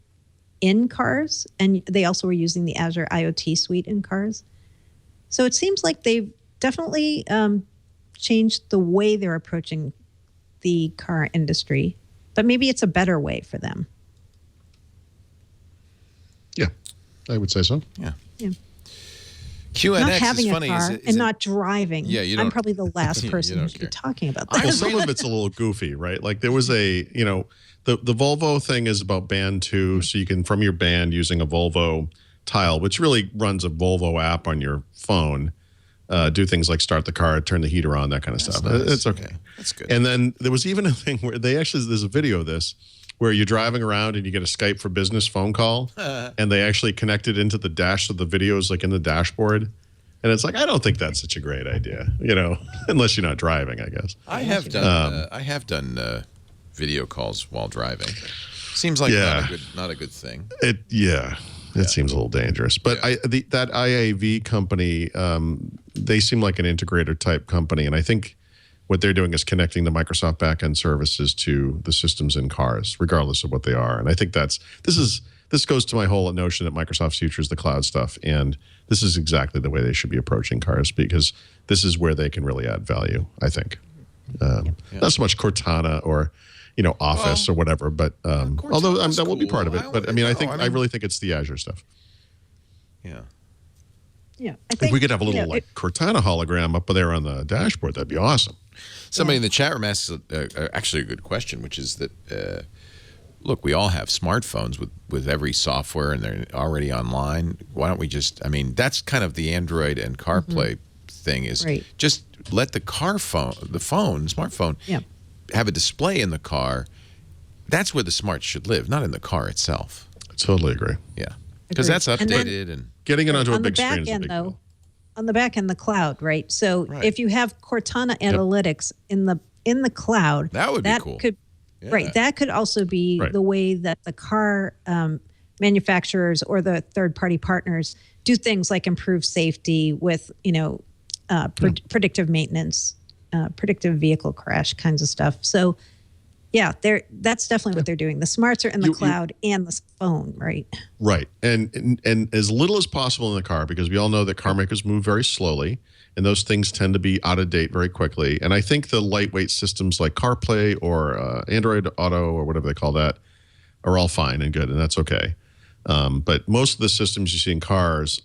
in cars. And they also were using the Azure IoT suite in cars. So it seems like they've definitely changed the way they're approaching the car industry, but maybe it's a better way for them. Yeah, I would say so. Yeah. Not QNX having is funny. a car and not driving. Yeah, you don't, I'm probably the last person who should be talking about that. Well, some of it's a little goofy, right? Like there was the Volvo thing is about band 2, so you can, from your band using a Volvo tile, which really runs a Volvo app on your phone, do things like start the car, turn the heater on, that kind of stuff. Nice. It's okay. That's good. And then there was even a thing where there's a video of this where you're driving around and you get a Skype for Business phone call, and they actually connect it into the dash, so the video's like in the dashboard. And it's like, I don't think that's such a great idea, unless you're not driving, I guess. I have done video calls while driving. Seems like not a good thing. It seems a little dangerous. But that IAV company, they seem like an integrator type company, and I think what they're doing is connecting the Microsoft backend services to the systems in cars, regardless of what they are. And I think this goes to my whole notion that Microsoft's future is the cloud stuff, and this is exactly the way they should be approaching cars, because this is where they can really add value, I think. Not so much Cortana or Office or whatever, but although that will be part of it. But I really think it's the Azure stuff. Yeah. Yeah. If we could have a little Cortana hologram up there on the dashboard, that'd be awesome. Somebody in the chat room asked actually a good question, which is that, look, we all have smartphones with every software, and they're already online. Why don't we just, that's kind of the Android and CarPlay thing is just let the smartphone, have a display in the car. That's where the smarts should live, not in the car itself. I totally agree. Yeah. Because that's updated and getting it onto a big screen is a big deal. On the back end, the cloud, right? So if you have Cortana analytics in the cloud, that would be cool. That could also be the way that the car manufacturers or the third-party partners do things like improve safety with, predictive maintenance, predictive vehicle crash kinds of stuff. So, that's definitely what they're doing. The smarts are in the cloud and the phone, right? Right. And as little as possible in the car, because we all know that car makers move very slowly, and those things tend to be out of date very quickly. And I think the lightweight systems like CarPlay or Android Auto or whatever they call that are all fine and good, and that's okay. But most of the systems you see in cars,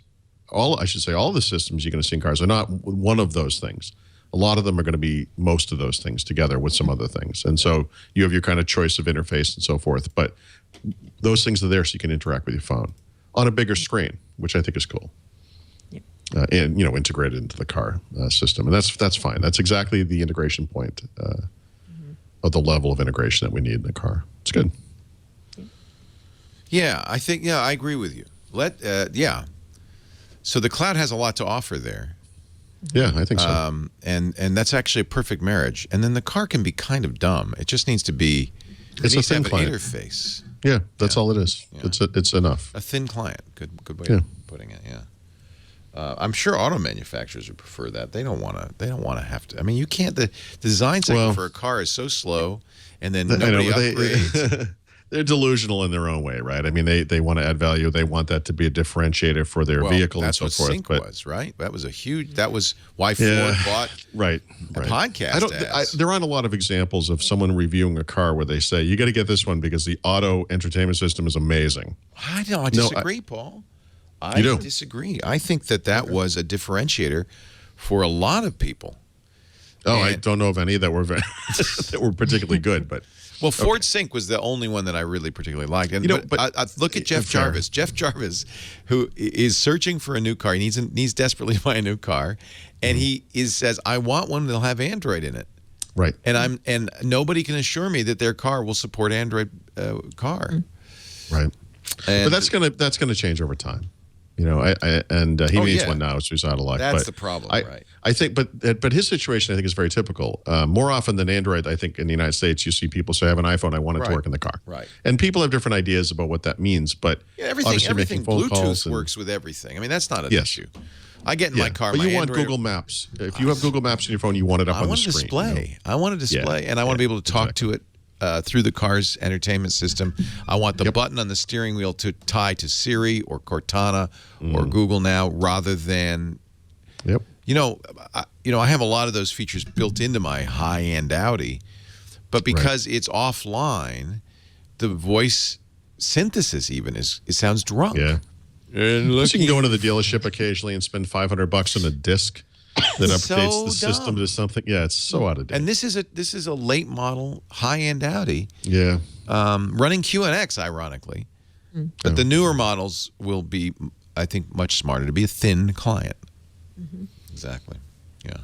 all the systems you're going to see in cars are not one of those things. A lot of them are going to be most of those things together with some other things. And so you have your kind of choice of interface and so forth. But those things are there so you can interact with your phone on a bigger screen, which I think is cool. And integrated into the car system, and that's fine. That's exactly the integration point of the level of integration that we need in the car. It's good. Yeah, I think, I agree with you. So the cloud has a lot to offer there. Yeah, I think so. And that's actually a perfect marriage. And then the car can be kind of dumb. It just needs to be, it's a thin to have client. an interface. Yeah, that's all it is. Yeah. It's enough. A thin client. Good way of putting it. Yeah. I'm sure auto manufacturers would prefer that. They don't want to have to. I mean, you can't. The design cycle for a car is so slow, and then nobody upgrades. They're delusional in their own way, right? I mean, they want to add value. They want that to be a differentiator for their vehicle and so forth. That's what Sync was, right? That was why Ford bought a podcast. There aren't a lot of examples of someone reviewing a car where they say, you got to get this one because the auto entertainment system is amazing. I disagree, Paul. I disagree. I think that was a differentiator for a lot of people. I don't know of any that were that were particularly good, but. Well, Ford Sync was the only one that I really particularly liked. And I look at Jeff Jarvis. Jeff Jarvis, who is searching for a new car. He needs desperately to buy a new car, and he says, "I want one that'll have Android in it." Right. And nobody can assure me that their car will support Android car. Right. But that's gonna change over time. He needs one now, so he's out of luck. That's the problem, right? I think, but his situation, I think, is very typical. More often than Android, I think in the United States, you see people say, "I have an iPhone, I want it to work in the car." Right. And people have different ideas about what that means, but everything Bluetooth works with everything. I mean, that's not an issue. I get in my car. But you want Google Maps. If you have Google Maps on your phone, you want it up on the screen. I want a display, and I want to be able to talk to it through the car's entertainment system. I want the button on the steering wheel to tie to Siri or Cortana or Google Now rather than. Yep. I have a lot of those features built into my high-end Audi, but because it's offline, the voice synthesis it sounds drunk. Yeah. You can go into the dealership occasionally and spend $500 on a disc that updates the system to something. Yeah, it's so out of date. And this is a late model high-end Audi. Yeah. Running QNX, ironically. But the newer models will be, I think, much smarter to be a thin client. Exactly. Yeah.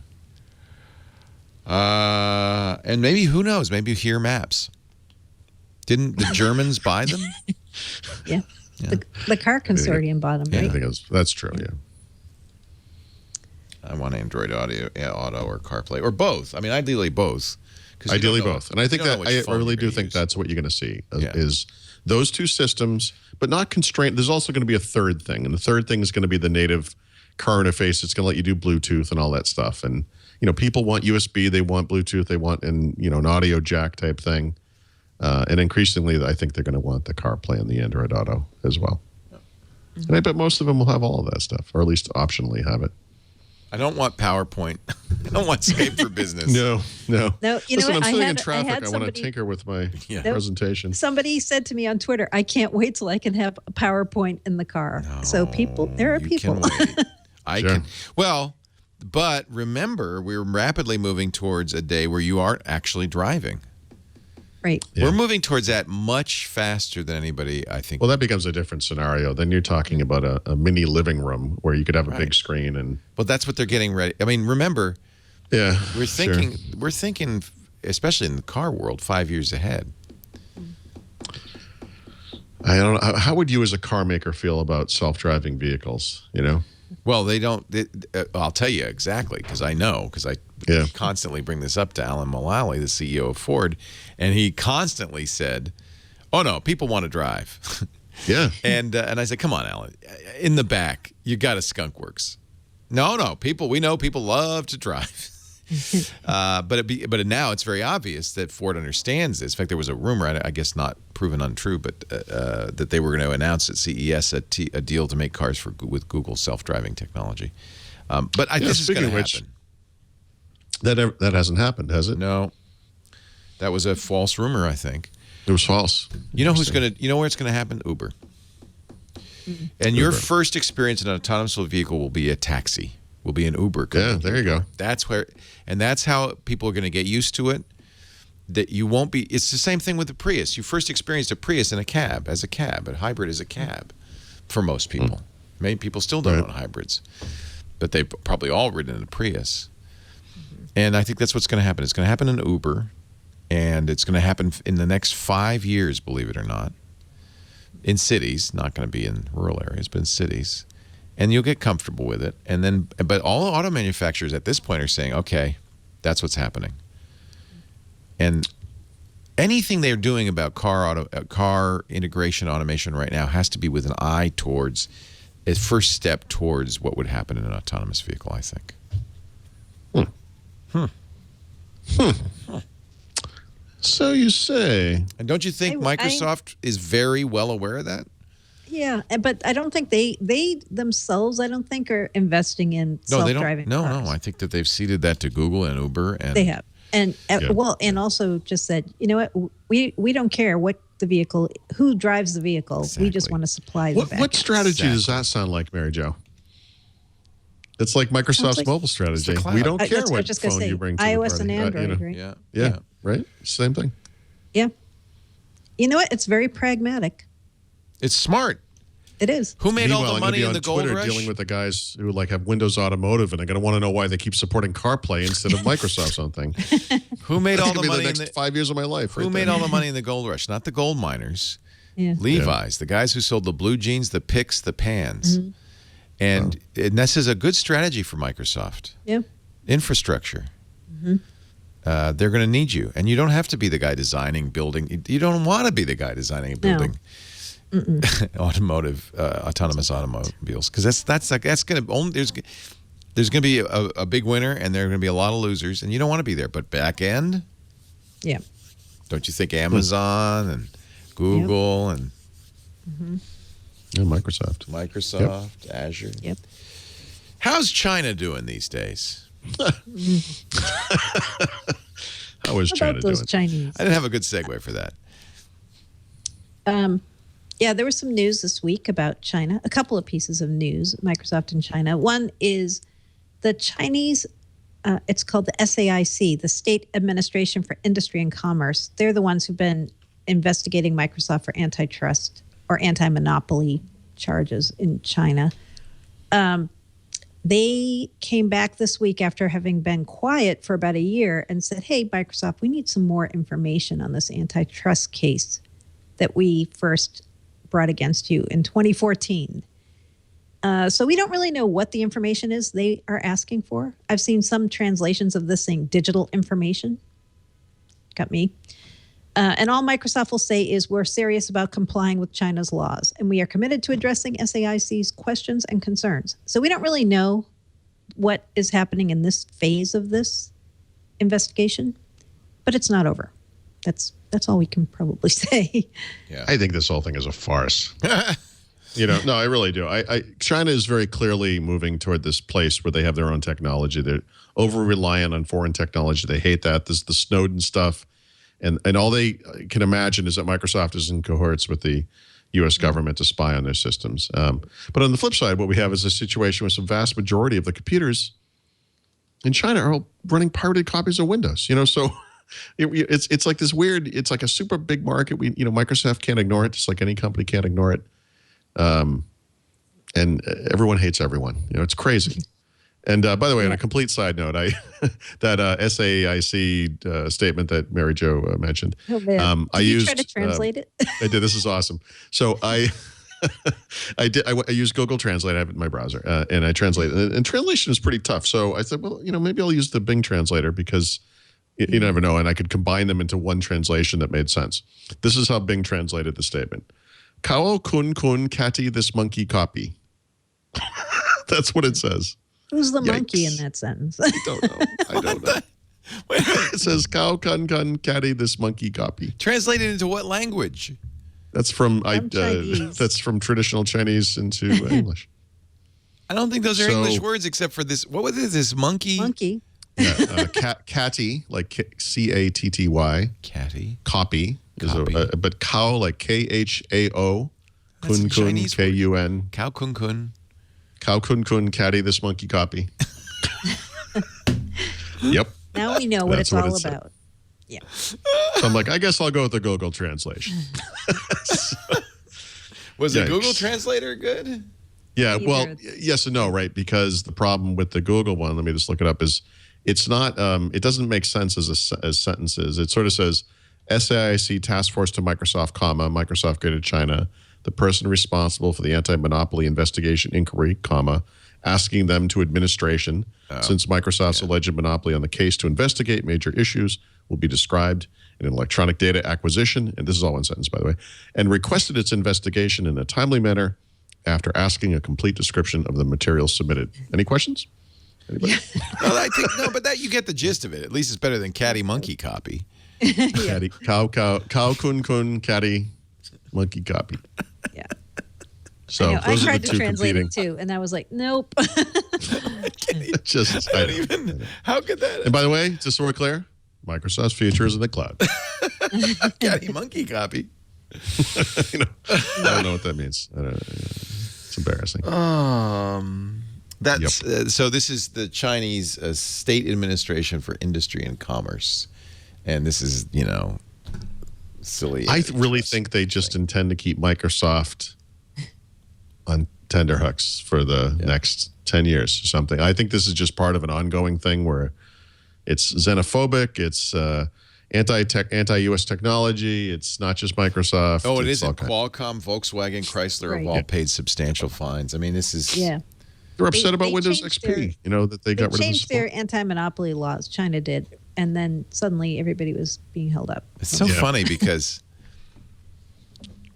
And maybe, who knows, maybe you hear maps. Didn't the Germans buy them? Yeah. The car consortium bought them, right? I think that's true, yeah. I want Android Auto or CarPlay, or both. I mean, ideally both. Ideally both. And I think I really do think that's what you're going to see, is those two systems, but not constrained. There's also going to be a third thing, and the third thing is going to be the native car interface. It's going to let you do Bluetooth and all that stuff. And, people want USB, they want Bluetooth, they want an audio jack type thing. And increasingly, I think they're going to want the CarPlay and the Android Auto as well. And I bet most of them will have all of that stuff, or at least optionally have it. I don't want PowerPoint. I don't want Skype for Business. No. Listen, I'm sitting in traffic. I want to tinker with my presentation. Somebody said to me on Twitter, "I can't wait till I can have a PowerPoint in the car." No, so there are people. I can. Well, but remember, we're rapidly moving towards a day where you aren't actually driving. Right. Yeah. We're moving towards that much faster than anybody, I think. Well, that becomes a different scenario. Then you're talking about a mini living room where you could have a big screen and. Well, that's what they're getting ready. I mean, remember. Yeah. We're thinking, especially in the car world, 5 years ahead. I don't know. How would you, as a car maker, feel about self-driving vehicles? Well, they don't. I'll tell you exactly, because I know, because I constantly bring this up to Alan Mulally, the CEO of Ford, and he constantly said, "Oh no, people want to drive." Yeah. And I said, "Come on, Alan, in the back, you got a Skunk Works." No, we know people love to drive. But now it's very obvious that Ford understands this. In fact, there was a rumor, I guess not proven untrue, but that they were going to announce at CES a deal to make cars with Google self-driving technology. But this is going to happen. That hasn't happened, has it? No, that was a false rumor. I think it was false. You know where it's going to happen? Uber. And your first experience in an autonomous vehicle will be a taxi. Will be an Uber. Yeah, there you go. That's how people are going to get used to it. That you won't be. It's the same thing with the Prius. You first experienced a Prius in a cab, a hybrid is a cab, for most people. Many people still don't own hybrids, but they've probably all ridden in a Prius. And I think that's what's going to happen. It's going to happen in Uber, And it's going to happen in the next 5 years, believe it or not, in cities, not going to be in rural areas, but in cities. And you'll get comfortable with it. And then, but all auto manufacturers at this point are saying, okay, that's what's happening. And anything they're doing about car integration automation right now has to be with an eye towards a first step towards what would happen in an autonomous vehicle, I think. So you say. And don't you think Microsoft is very well aware of that? Yeah, but I don't think they themselves, I don't think, are investing in self-driving cars. No, I think that they've ceded that to Google and Uber. And they have. And and also just said, you know what, we don't care what the vehicle, who drives the vehicle. Exactly. We just want to supply the backend. What strategy does that sound like, Mary Jo? It's like Microsoft's mobile strategy. We don't care what phone you bring to iOS the party. and Android, right? Yeah, right? Same thing. Yeah. You know what? It's very pragmatic. It's smart. It is. Who made all the money in the gold Twitter rush? Dealing with the guys who have Windows Automotive, and they're going to want to know why they keep supporting CarPlay instead of Microsoft's own thing. Who made all the money in the next 5 years of my life? Who made all the money in the gold rush? Not the gold miners. Yeah. Levi's, the guys who sold the blue jeans, the picks, the pans. Mm-hmm. And this is a good strategy for Microsoft. Yeah. Infrastructure. Mm-hmm. They're going to need you. And you don't have to be the guy designing, building. You don't want to be the guy designing and building. No. Autonomous automobiles, because that's going to only there's going to be a big winner and there are going to be a lot of losers, and you don't want to be there. But back end, yeah, don't you think Amazon and Google and Microsoft, Azure? Yep. How's China doing these days? How is China doing? Chinese? I didn't have a good segue for that. Yeah, there was some news this week about China, a couple of pieces of news, Microsoft and China. One is the Chinese, it's called the SAIC, the State Administration for Industry and Commerce. They're the ones who've been investigating Microsoft for antitrust or anti-monopoly charges in China. They came back this week after having been quiet for about a year and said, hey, Microsoft, we need some more information on this antitrust case that we first brought against you in 2014. So we don't really know what the information is they are asking for. I've seen some translations of this saying digital information. Got me. And all Microsoft will say is we're serious about complying with China's laws, and we are committed to addressing SAIC's questions and concerns. So we don't really know what is happening in this phase of this investigation, but it's not over. That's all we can probably say. Yeah. I think this whole thing is a farce. No, I really do. China is very clearly moving toward this place where they have their own technology. They're over-reliant on foreign technology. They hate that. This is the Snowden stuff. And all they can imagine is that Microsoft is in cohorts with the U.S. government to spy on their systems. But on the flip side, what we have is a situation where the vast majority of the computers in China are all running pirated copies of Windows. So it's like this weird. It's like a super big market. Microsoft can't ignore it, just like any company can't ignore it. And everyone hates everyone. It's crazy. And by the way, on a complete side note, that SAIC statement that Mary Jo mentioned, did you try to translate it? I did. This is awesome. So I used Google Translate. I have it in my browser, and I translate it. And translation is pretty tough. So I said, well, maybe I'll use the Bing translator because you never know, and I could combine them into one translation that made sense. This is how Bing translated the statement: "Kao kun Catty this monkey copy." That's what it says. Who's the monkey in that sentence? I don't know. It says "Cow kun Catty this monkey copy." Translated into what language? That's from that's from traditional Chinese into English. I don't think those are English words except for this. What was this monkey? Monkey. Yeah, Catty, like Catty. Catty. Copy. But cow, like Khao. Kun Kun. Cow kun kun. Cow kun Catty this monkey copy. Yep. Now we know what it's all about. Yeah. So I'm like, I guess I'll go with the Google translation. Was the Google translator good? Yeah, well, yes and no, right? Because the problem with the Google one, let me just look it up, is it's not. It doesn't make sense as sentences. It sort of says SAIC task force to Microsoft, comma Microsoft Greater China. The person responsible for the anti-monopoly investigation inquiry, comma, asking them to administration, since Microsoft's alleged monopoly on the case to investigate major issues will be described in an electronic data acquisition, and this is all one sentence, by the way, and requested its investigation in a timely manner after asking a complete description of the materials submitted. Any questions? Anybody? Well, I think, no, but that you get the gist of it. At least it's better than Catty monkey copy. Catty, cow, kun, catty, monkey copy. Yeah. So I those are tried the to two translate competing. it too, and I was like, nope. Just, I don't. How could that? And by the way, just so we're clear, Microsoft's future is in the cloud. Catty monkey copy. I don't know what that means. I don't know. It's embarrassing. That's so. This is the Chinese State Administration for Industry and Commerce, and this is silly. I really think they just intend to keep Microsoft on tenterhooks for the next 10 years or something. I think this is just part of an ongoing thing where it's xenophobic, it's anti-U.S. technology, it's not just Microsoft. Oh, it it's isn't. Qualcomm, Volkswagen, Chrysler have all paid substantial fines. I mean, this is... Yeah. They're upset about They Windows changed XP, that they got rid of the changed support. their anti-monopoly laws. China did, and then suddenly everybody was being held up. It's so funny because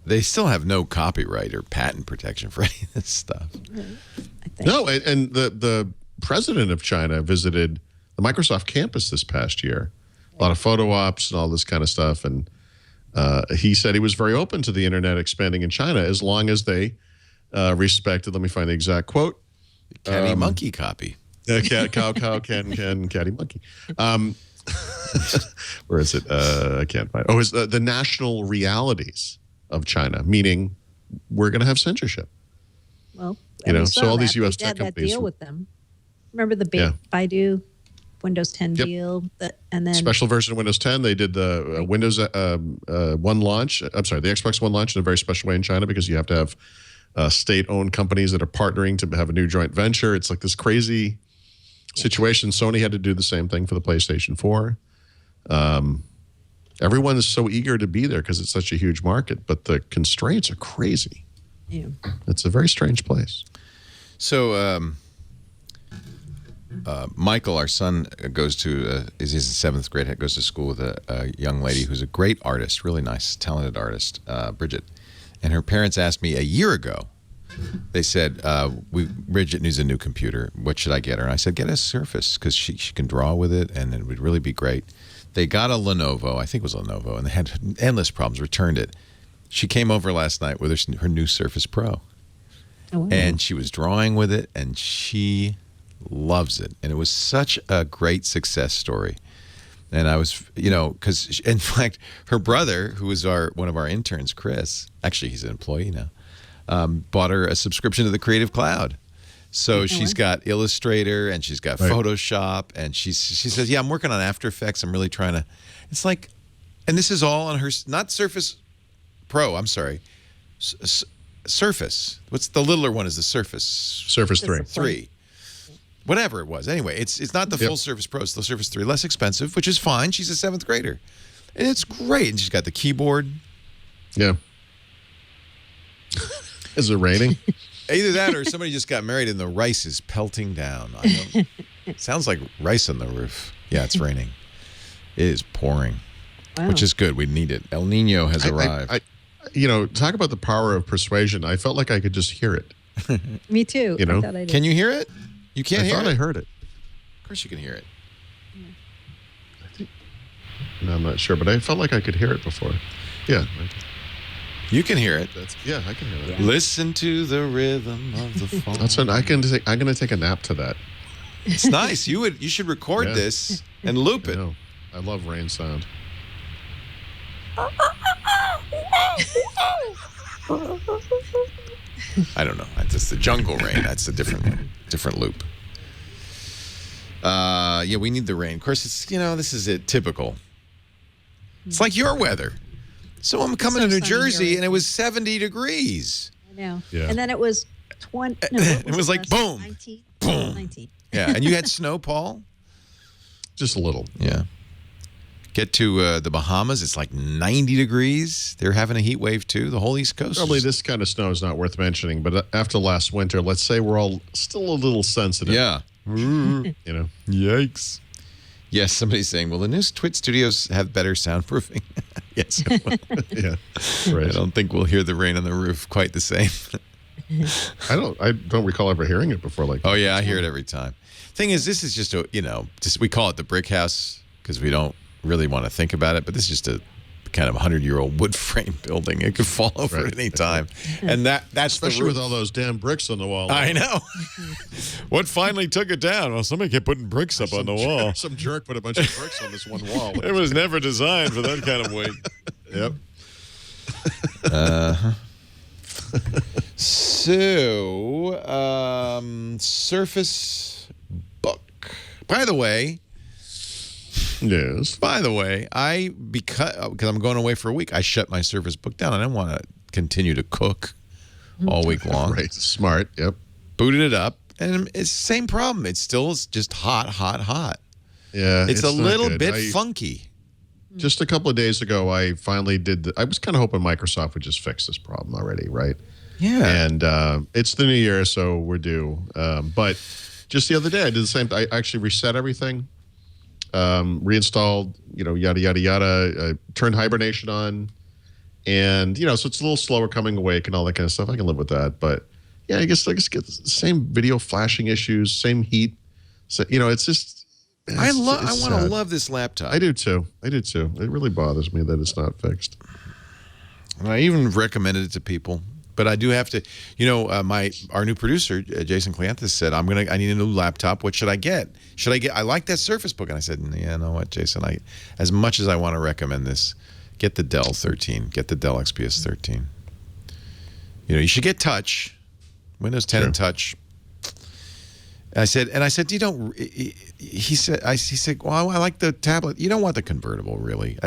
they still have no copyright or patent protection for any of this stuff. I think. No, and the president of China visited the Microsoft campus this past year. A lot of photo ops and all this kind of stuff. And he said he was very open to the internet expanding in China as long as they respected, let me find the exact quote. Catty monkey copy. Cow, catty monkey. Where is it? I can't find it. Oh, it's the national realities of China, meaning we're going to have censorship. Well, so all these U.S. they tech had that companies deal with them. Remember the Baidu Windows 10 deal, and then special version of Windows 10. They did the Windows One launch. I'm sorry, the Xbox One launch in a very special way in China because you have to have state-owned companies that are partnering to have a new joint venture. It's like this crazy situation. Sony had to do the same thing for the PlayStation 4. Everyone is so eager to be there because it's such a huge market, but the constraints are crazy. Yeah. It's a very strange place. So Michael, our son, is in seventh grade, goes to school with a young lady who's a great artist, really nice, talented artist, Bridget. And her parents asked me a year ago, they said, Bridget needs a new computer. What should I get her? And I said, get a Surface because she can draw with it and it would really be great. They got a Lenovo, I think it was Lenovo, and they had endless problems, returned it. She came over last night with her new Surface Pro. Oh, wow. And she was drawing with it and she loves it. And it was such a great success story. And I was, because in fact, her brother, who was one of our interns, Chris, actually he's an employee now, bought her a subscription to the Creative Cloud. So she's got Illustrator and she's got Photoshop, and she says, yeah, I'm working on After Effects. I'm really trying to, it's like, and this is all on her, not Surface Pro, I'm sorry, Surface. What's the littler one is the Surface? Surface 3. 3. Whatever it was. Anyway, it's not the full Surface Pro. It's the Surface 3. Less expensive, which is fine. She's a seventh grader. And it's great. And she's got the keyboard. Yeah. Is it raining? Either that or somebody just got married and the rice is pelting down. Sounds like rice on the roof. Yeah, it's raining. It is pouring, which is good. We need it. El Nino has arrived. Talk about the power of persuasion. I felt like I could just hear it. Me too. I thought I did. Can you hear it? You can't hear it? I thought I heard it. Of course you can hear it. No, I'm not sure, but I felt like I could hear it before. Yeah. You can hear it. Yeah, I can hear that. Yeah. Listen to the rhythm of the fall. I'm going to take a nap to that. It's nice. You should record this and loop it. I love rain sound. I don't know. That's the jungle rain. That's a different loop. Yeah, we need the rain. Of course, it's this is it. Typical. It's like your weather. So I'm coming to New Jersey and it was 70 degrees. I know. Yeah. And then it was 20. No, it was like boom, 19. boom. 19. Yeah, and you had snow, Paul? Just a little. Yeah. Get to the Bahamas, it's like 90 degrees. They're having a heat wave too. The whole East Coast. Probably this kind of snow is not worth mentioning, but after last winter, let's say we're all still a little sensitive. Yeah. You know. Yikes. Yes, somebody's saying, well, the new Twit studios have better soundproofing. Yes. Yeah. Right. I don't think we'll hear the rain on the roof quite the same. I don't recall ever hearing it before like that. Oh, yeah, I hear it every time. Thing is, this is just we call it the brick house because we don't really want to think about it, but this is just a kind of 100-year-old wood frame building. It could fall over at any time. And that's especially with all those damn bricks on the wall. I know. What finally took it down? Well, somebody kept putting bricks up on the wall. Some jerk put a bunch of bricks on this one wall. It was never designed for that kind of weight. Yep. So, Surface Book. By the way, yes. because I'm going away for a week, I shut my Surface Book down. I didn't want to continue to cook all week long. Right. Smart. Yep. Booted it up, and it's the same problem. It's still just hot. Yeah. It's a little bit funky. Just a couple of days ago, I finally I was kind of hoping Microsoft would just fix this problem already, right? Yeah. And it's the new year, so we're due. But just the other day, I did the same. I actually reset everything, reinstalled, yada, yada, yada, turned hibernation on. And, so it's a little slower coming awake and all that kind of stuff. I can live with that. But, yeah, I guess get the same video flashing issues, same heat. So, it's just... I want to love this laptop. I do too. It really bothers me that it's not fixed. I even recommended it to people, but I do have to. Our new producer Jason Cleanthus said, I need a new laptop. What should I get? I like that Surface Book, and I said, yeah, you know what, Jason? As much as I want to recommend this, get the Dell 13. Get the Dell XPS 13. You should get Touch, Windows 10 and Touch. I said, you don't. He said, well, I like the tablet. You don't want the convertible, really,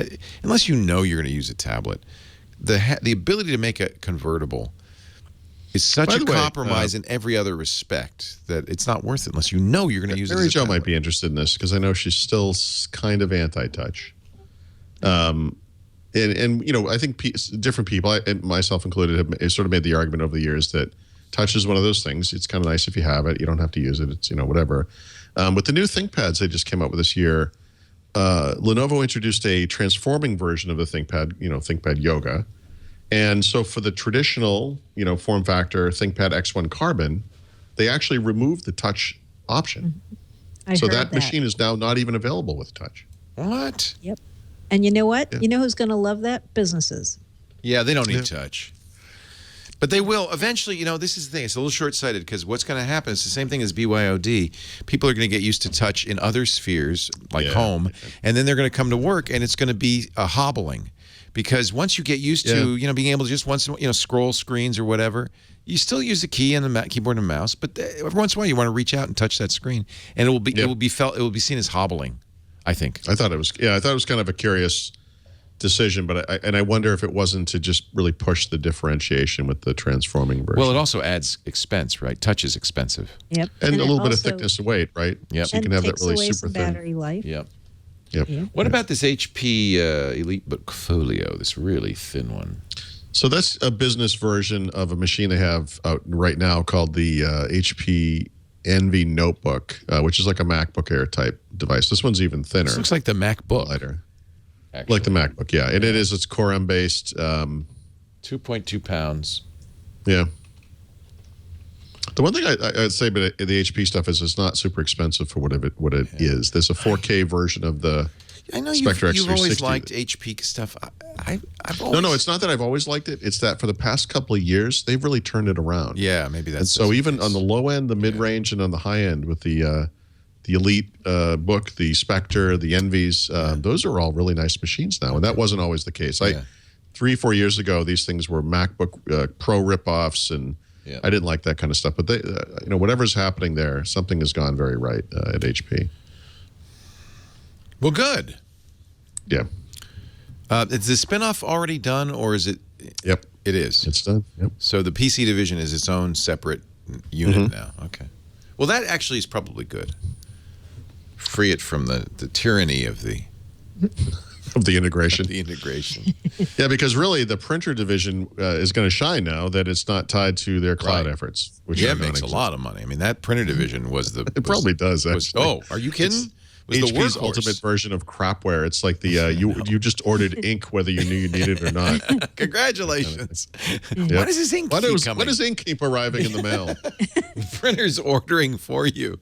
unless you know you're going to use a tablet. The ability to make a convertible is such a compromise in every other respect that it's not worth it unless you know you're going to use it. Mary Jo might be interested in this because I know she's still kind of anti-touch. And I think different people, and myself included, have sort of made the argument over the years that Touch is one of those things. It's kind of nice if you have it. You don't have to use it. It's, whatever. With the new ThinkPads they just came out with this year, Lenovo introduced a transforming version of the ThinkPad, ThinkPad Yoga. And so for the traditional, form factor ThinkPad X1 Carbon, they actually removed the Touch option. So that machine is now not even available with Touch. What? Yep. And you know what? Yeah. You know who's going to love that? Businesses. Yeah, they don't need Touch. But they will eventually. This is the thing. It's a little short-sighted because what's going to happen is the same thing as BYOD. People are going to get used to touch in other spheres like home, and then they're going to come to work, and it's going to be hobbling. Because once you get used to being able to just once scroll screens or whatever, you still use the key and the keyboard and mouse. But every once in a while, you want to reach out and touch that screen, and it will be seen as hobbling. I think. I thought it was kind of a curious decision, but I wonder if it wasn't to just really push the differentiation with the transforming version. Well, it also adds expense, right? Touch is expensive. Yep. And a little bit of thickness and weight, right? Yep. So you can have that really super thin battery life. Yep. Yep. What about this HP EliteBook Folio, this really thin one? So that's a business version of a machine they have out right now called the HP Envy Notebook, which is like a MacBook Air type device. This one's even thinner. This looks like the MacBook. Lighter. Actually. Like the MacBook, yeah. And it is. It's Core M based. 2.2 pounds. Yeah. The one thing I'd say about the HP stuff is it's not super expensive for what it is. There's a 4K version of the Spectre X360. You've always liked HP stuff. I've always... No, it's not that I've always liked it. It's that for the past couple of years, they've really turned it around. Yeah, maybe that's... And so even on the low end, the mid-range, and on the high end with the Elite book, the Spectre, the Envies, those are all really nice machines now. And that wasn't always the case. 3-4 years ago, these things were MacBook Pro ripoffs, and I didn't like that kind of stuff. But they, whatever's happening there, something has gone very right at HP. Well, good. Yeah. Is the spinoff already done, or is it? Yep. It is. It's done. Yep. So the PC division is its own separate unit now. Okay. Well, that actually is probably good free it from the tyranny of the integration. The integration. Yeah, because really the printer division is going to shine now that it's not tied to their cloud efforts. Which it makes a lot of money. I mean, that printer division was the... It probably does, actually. Are you kidding? Was HP's the ultimate version of crapware. It's like the you just ordered ink whether you knew you needed it or not. Congratulations. Yep. Why does this ink keep coming? Why does ink keep arriving in the mail? The printer's ordering for you.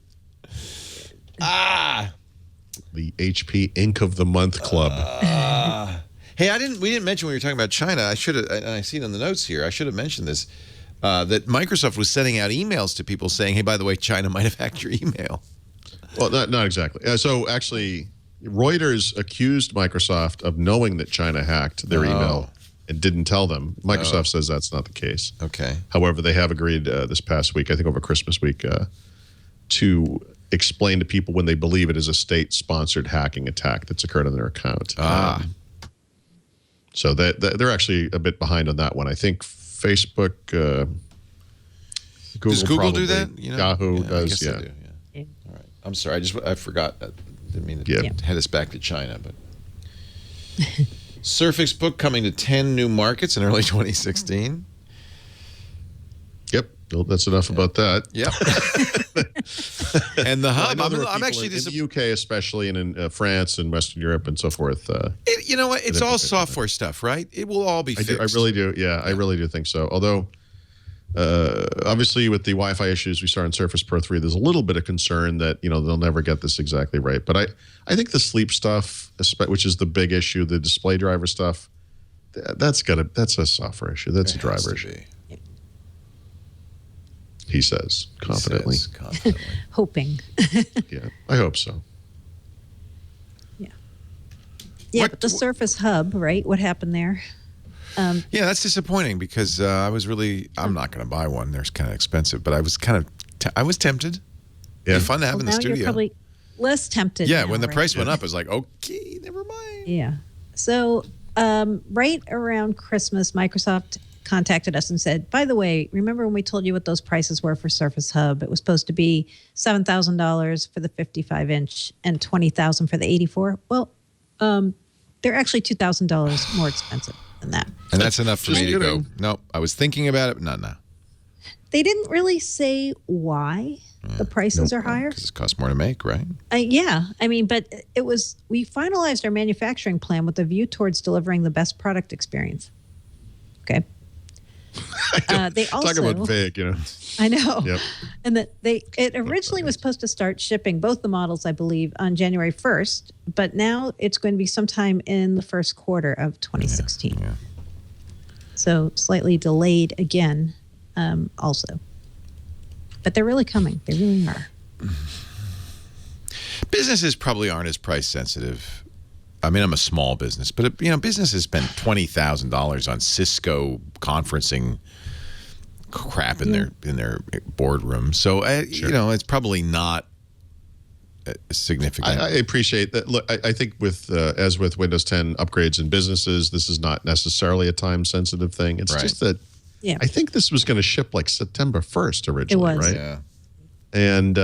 The HP Ink of the Month Club. Hey, we didn't mention when we were talking about China. I should have, and I see it in the notes here. I should have mentioned this, that Microsoft was sending out emails to people saying, hey, by the way, China might have hacked your email. Well, not exactly. So actually, Reuters accused Microsoft of knowing that China hacked their email and didn't tell them. Microsoft says that's not the case. Okay. However, they have agreed this past week, I think over Christmas week, to explain to people when they believe it is a state-sponsored hacking attack that's occurred on their account. So they're actually a bit behind on that one. I think Facebook, Google does Google probably, do that? Yahoo does, yeah. All right. I'm sorry. I forgot. I didn't mean to head us back to China, but Surface Book coming to 10 new markets in early 2016. Yep. Well, that's enough about that. Yep. And the hub. I'm actually in the UK, especially, and in France and Western Europe and so forth. You know what? It's all software stuff, right? It will all be fixed. I really do. Yeah, I really do think so. Although, obviously, with the Wi-Fi issues we saw in Surface Pro 3, there's a little bit of concern that they'll never get this exactly right. But I think the sleep stuff, which is the big issue, the display driver stuff, that's a software issue. That's a driver issue. He says confidently. Hoping. Yeah, I hope so. Yeah, but the Surface Hub, right? What happened there? Yeah, that's disappointing because I'm not going to buy one. They're kind of expensive, but I was tempted. Yeah, fun to have in the studio. You're probably less tempted. Yeah, when the price went up, I was like, okay, never mind. Yeah. So right around Christmas, Microsoft contacted us and said, by the way, remember when we told you what those prices were for Surface Hub? It was supposed to be $7,000 for the 55-inch and $20,000 for the 84. Well, they're actually $2,000 more expensive than that. And that's enough for me to go, nope, I was thinking about it, but no. They didn't really say why the prices are higher. Because it costs more to make, right? Yeah. I mean, but we finalized our manufacturing plan with a view towards delivering the best product experience. Okay. They also talk about vague, I know. Yep. And that it originally was supposed to start shipping both the models, I believe, on January 1st, but now it's going to be sometime in the first quarter of 2016. Yeah. So slightly delayed again, also. But they're really coming. They really are. Businesses probably aren't as price sensitive. I mean, I'm a small business, but businesses spend $20,000 on Cisco conferencing crap in their boardroom. So it's probably not significant. I appreciate that. Look, I think as with Windows 10 upgrades in businesses, this is not necessarily a time sensitive thing. It's just that I think this was going to ship like September 1st originally, right? Yeah. And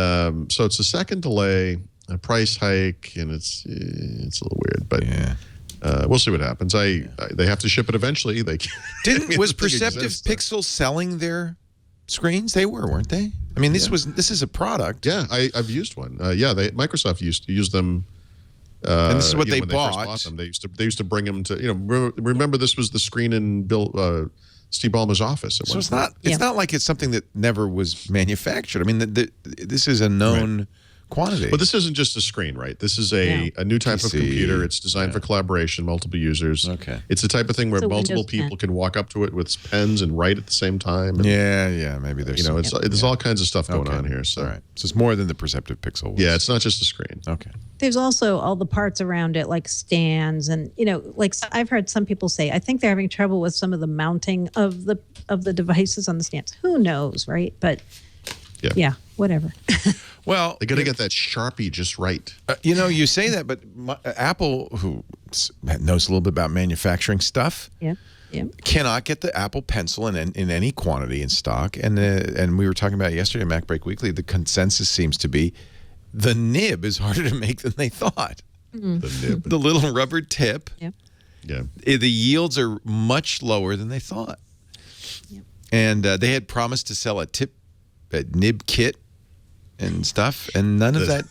so it's a second delay. A price hike, and it's a little weird, but we'll see what happens. They have to ship it eventually. Was Perceptive Pixel selling their screens? They weren't they? I mean, this is a product. Yeah, I've used one. Microsoft used to use them. And this is what they bought. bought. They first bought them. They used to bring them to remember this was the screen in Steve Ballmer's office. So it's not like it's something that never was manufactured. I mean, this is a known quantity. But this isn't just a screen, right? This is a new type of computer. It's designed for collaboration, multiple users. Okay. It's the type of thing where multiple people can walk up to it with pens and write at the same time. And, maybe there's there's all kinds of stuff going on here. So. All right. So it's more than the Perceptive Pixel was. Yeah, it's not just a screen. Okay. There's also all the parts around it, like stands, and like I've heard some people say, I think they're having trouble with some of the mounting of the devices on the stands. Who knows, right? But yeah whatever. Well, they got to get that Sharpie just right. You say that, but Apple, who knows a little bit about manufacturing stuff, cannot get the Apple Pencil in any quantity in stock. And we were talking about it yesterday, Mac Break Weekly. The consensus seems to be the nib is harder to make than they thought. The nib. The little rubber tip. Yep. Yeah. The yields are much lower than they thought. Yep. And they had promised to sell a nib kit and stuff, and none of that.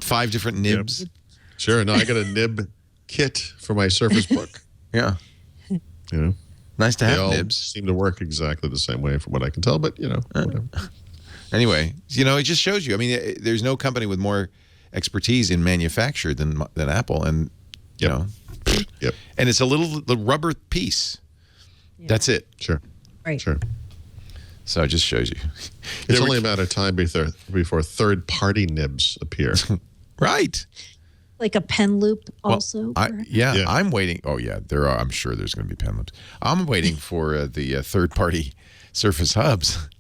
5 different nibs. Yep. Sure. No, I got a nib kit for my Surface Book. Yeah. You know, Nice to they have all nibs. seem to work exactly the same way from what I can tell, but, whatever. Anyway, it just shows you. I mean, there's no company with more expertise in manufacture than Apple, and Yep. and it's the rubber piece. Yeah. That's it. Sure. Right. Sure. So it just shows you. It's only a matter of time before third-party nibs appear. Right. Like a pen loop also. Yeah, I'm waiting. Oh yeah, I'm sure there's going to be pen loops. I'm waiting for the third-party Surface Hubs,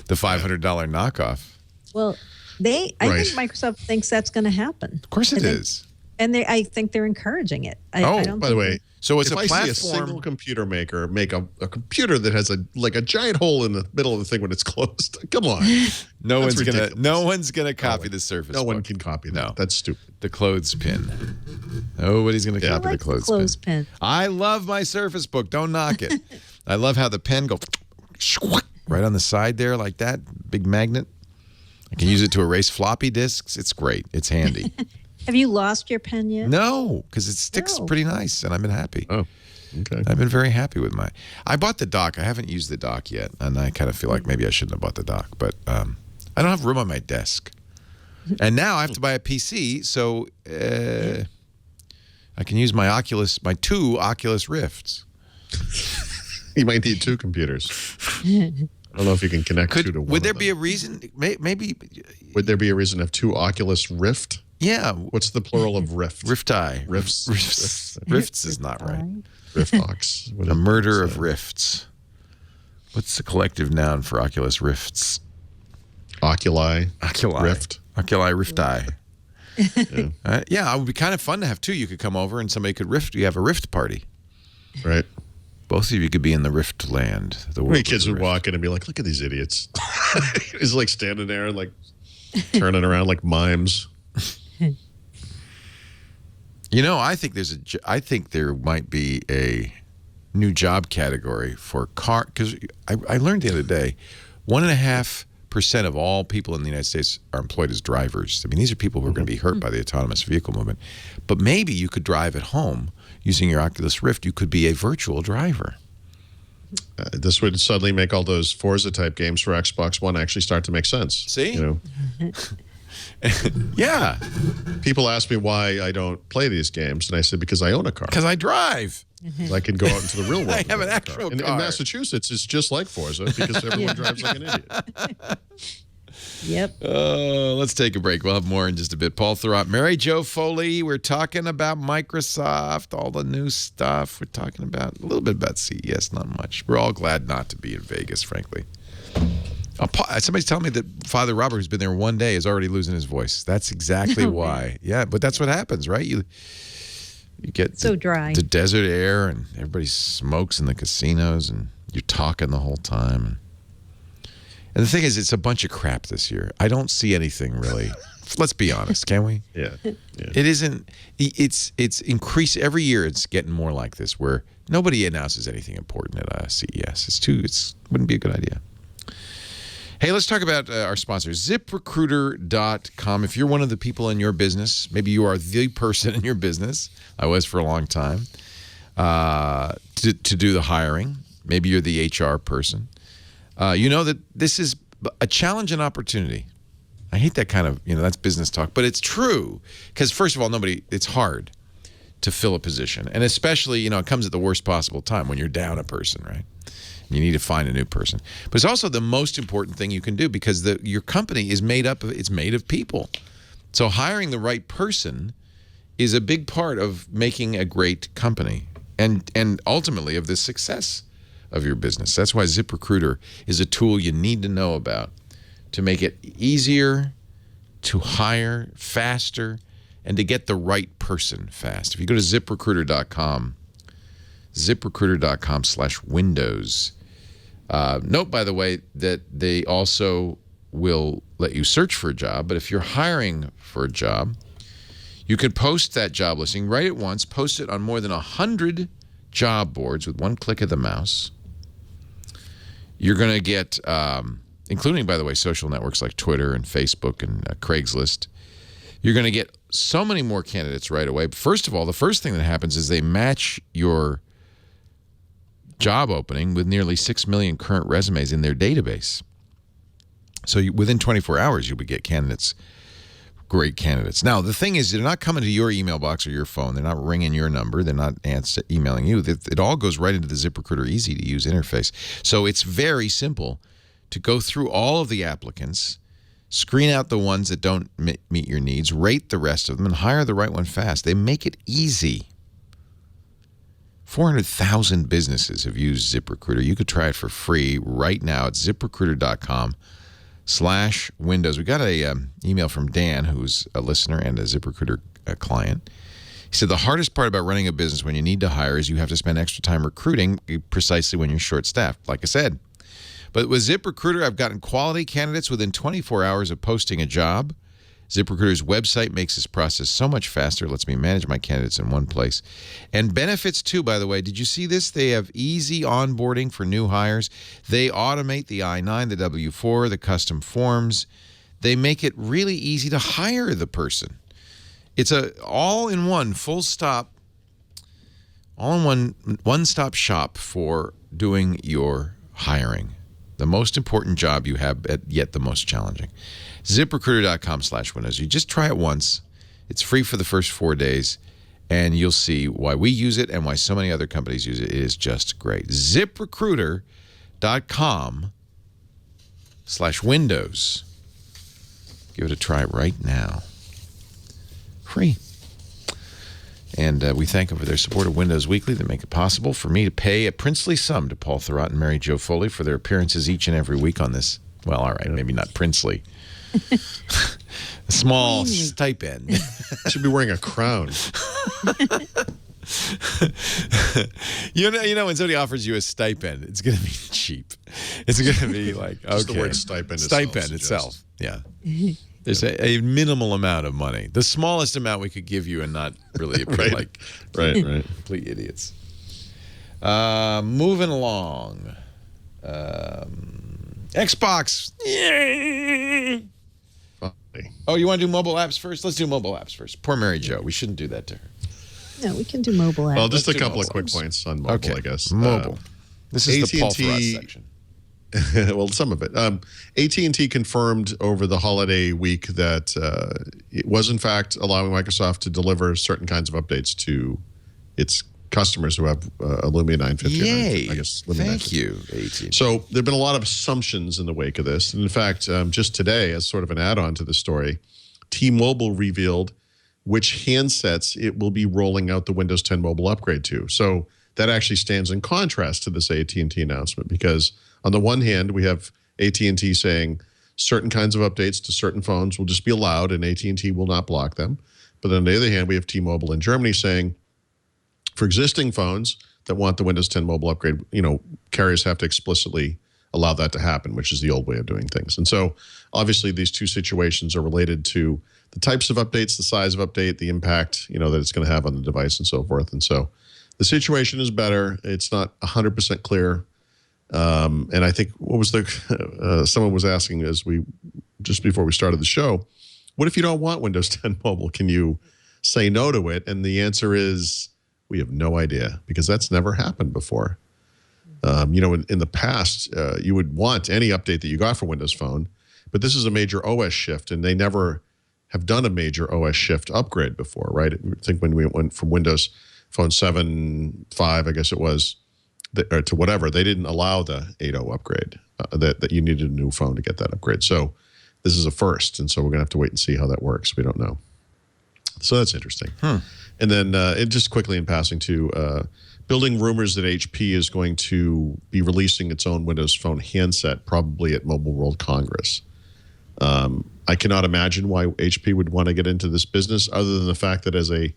the $500 knockoff. Well, I think Microsoft thinks that's going to happen. Of course it is. And I think they're encouraging it. I don't by the way, so it's if a I platform. see a single computer maker make a computer that has a giant hole in the middle of the thing when it's closed, come on. No one's gonna copy the Surface. No one Book. can copy that. No. That's stupid. The clothespin. Nobody's gonna copy the clothespin. I love my Surface Book. Don't knock it. I love how the pen goes right on the side there like that. Big magnet. I can use it to erase floppy disks. It's great. It's handy. Have you lost your pen yet? No, because it sticks pretty nice, and I've been happy. Oh, okay. I've been very happy with I bought the dock. I haven't used the dock yet, and I kind of feel like maybe I shouldn't have bought the dock, but I don't have room on my desk. And now I have to buy a PC, so I can use my 2 Oculus Rifts. You might need 2 computers. I don't know if you can connect 2 to 1. Would there be a reason? Maybe. Would there be a reason to have 2 Oculus Rift? Yeah. What's the plural of Rift? Rifti. Rifts. Rifts is not right. Riftox. A murder of rifts. What's the collective noun for Oculus Rifts? Oculi. Rift. Oculi Rifti. Yeah, it would be kind of fun to have 2. You could come over and somebody could rift. You have a rift party. Right. Both of you could be in the Rift land. The How many kids would walk in and be like, look at these idiots. He's like standing there and like turning around like mimes. I think there might be a new job category for car, because I learned the other day, 1.5% of all people in the United States are employed as drivers. I mean, these are people who are going to be hurt by the autonomous vehicle movement. But maybe you could drive at home using your Oculus Rift. You could be a virtual driver. This would suddenly make all those Forza type games for Xbox One actually start to make sense. See? Yeah. People ask me why I don't play these games, and I said because I own a car. Because I drive. I can go out into the real world. I have an actual car. In Massachusetts, it's just like Forza because everyone drives like an idiot. Yep. Let's take a break. We'll have more in just a bit. Paul Thurrott, Mary Jo Foley. We're talking about Microsoft, all the new stuff. We're talking about a little bit about CES, not much. We're all glad not to be in Vegas, frankly. Somebody's telling me that Father Robert, who's been there one day, is already losing his voice. That's exactly why. Yeah, but that's what happens, right? You get dry. The desert air, and everybody smokes in the casinos, and you're talking the whole time. And the thing is, it's a bunch of crap this year. I don't see anything really. Let's be honest, can we? Yeah. It isn't. It's increased every year. It's getting more like this, where nobody announces anything important at CES. It wouldn't be a good idea. Hey, let's talk about our sponsors, ZipRecruiter.com. If you're one of the people in your business, maybe you are the person in your business. I was for a long time to do the hiring. Maybe you're the HR person. You know that this is a challenge and opportunity. I hate that kind of, that's business talk, but it's true. Because first of all, it's hard to fill a position. And especially, it comes at the worst possible time when you're down a person, right? You need to find a new person. But it's also the most important thing you can do because your company is made of people. So hiring the right person is a big part of making a great company and ultimately of the success of your business. That's why ZipRecruiter is a tool you need to know about to make it easier to hire faster and to get the right person fast. If you go to ZipRecruiter.com, ZipRecruiter.com/Windows. Note, by the way, that they also will let you search for a job, but if you're hiring for a job, you could post that job listing right at once, post it on more than 100 job boards with one click of the mouse. You're going to get, including, by the way, social networks like Twitter and Facebook and Craigslist, you're going to get so many more candidates right away. First of all, the first thing that happens is they match your job opening with nearly 6 million current resumes in their database. So within 24 hours, you would get candidates, great candidates. Now, the thing is, they're not coming to your email box or your phone. They're not ringing your number. They're not emailing you. It all goes right into the ZipRecruiter easy-to-use interface. So it's very simple to go through all of the applicants, screen out the ones that don't meet your needs, rate the rest of them, and hire the right one fast. They make it easy. 400,000 businesses have used ZipRecruiter. You could try it for free right now at ZipRecruiter.com/Windows. We got a email from Dan, who's a listener and a ZipRecruiter client. He said, the hardest part about running a business when you need to hire is you have to spend extra time recruiting precisely when you're short-staffed, like I said. But with ZipRecruiter, I've gotten quality candidates within 24 hours of posting a job. ZipRecruiter's website makes this process so much faster. It lets me manage my candidates in one place. And benefits, too, by the way. Did you see this? They have easy onboarding for new hires. They automate the I-9, the W-4, the custom forms. They make it really easy to hire the person. It's a all-in-one, full-stop, all-in-one, one-stop shop for doing your hiring. The most important job you have, yet the most challenging. ZipRecruiter.com/Windows. You just try it once. It's free for the first 4 days, and you'll see why we use it and why so many other companies use it. It is just great. ZipRecruiter.com/Windows. Give it a try right now. Free. And we thank them for their support of Windows Weekly that make it possible for me to pay a princely sum to Paul Thurrott and Mary Jo Foley for their appearances each and every week on this. Well, all right, maybe not princely. A small stipend. Should be wearing a crown. You know, when somebody offers you a stipend, it's going to be cheap. It's going to be like, okay. Just the word stipend itself. Yeah. There's a minimal amount of money. The smallest amount we could give you and not really appear like complete idiots. Moving along. Xbox. Oh, you want to do mobile apps first? Let's do mobile apps first. Poor Mary Jo. We shouldn't do that to her. No, we can do mobile apps. Well, just a couple of quick points on mobile, I guess. Mobile. This is the Paul Thurrott section. Well, some of it. AT&T confirmed over the holiday week that it was, in fact, allowing Microsoft to deliver certain kinds of updates to its customers who have a Lumia 950. Yay. I guess Lumia Thank 950. you, AT&T. So there have been a lot of assumptions in the wake of this. And in fact, just today, as sort of an add-on to the story, T-Mobile revealed which handsets it will be rolling out the Windows 10 mobile upgrade to. So that actually stands in contrast to this AT&T announcement, because on the one hand, we have AT&T saying certain kinds of updates to certain phones will just be allowed and AT&T will not block them. But on the other hand, we have T-Mobile in Germany saying for existing phones that want the Windows 10 mobile upgrade, carriers have to explicitly allow that to happen, which is the old way of doing things. And so obviously these two situations are related to the types of updates, the size of update, the impact, that it's going to have on the device and so forth. And so the situation is better. It's not 100% clear. And I think what was someone was asking just before we started the show, what if you don't want Windows 10 mobile? Can you say no to it? And the answer is we have no idea, because that's never happened before. In the past, you would want any update that you got for Windows Phone, but this is a major OS shift, and they never have done a major OS shift upgrade before, right? I think when we went from Windows Phone 7.5, I guess it was, or to whatever, they didn't allow the 8.0 upgrade, that you needed a new phone to get that upgrade. So this is a first, and so we're going to have to wait and see how that works. We don't know. So that's interesting. And then just quickly in passing to building rumors that HP is going to be releasing its own Windows Phone handset, probably at Mobile World Congress. I cannot imagine why HP would want to get into this business, other than the fact that as a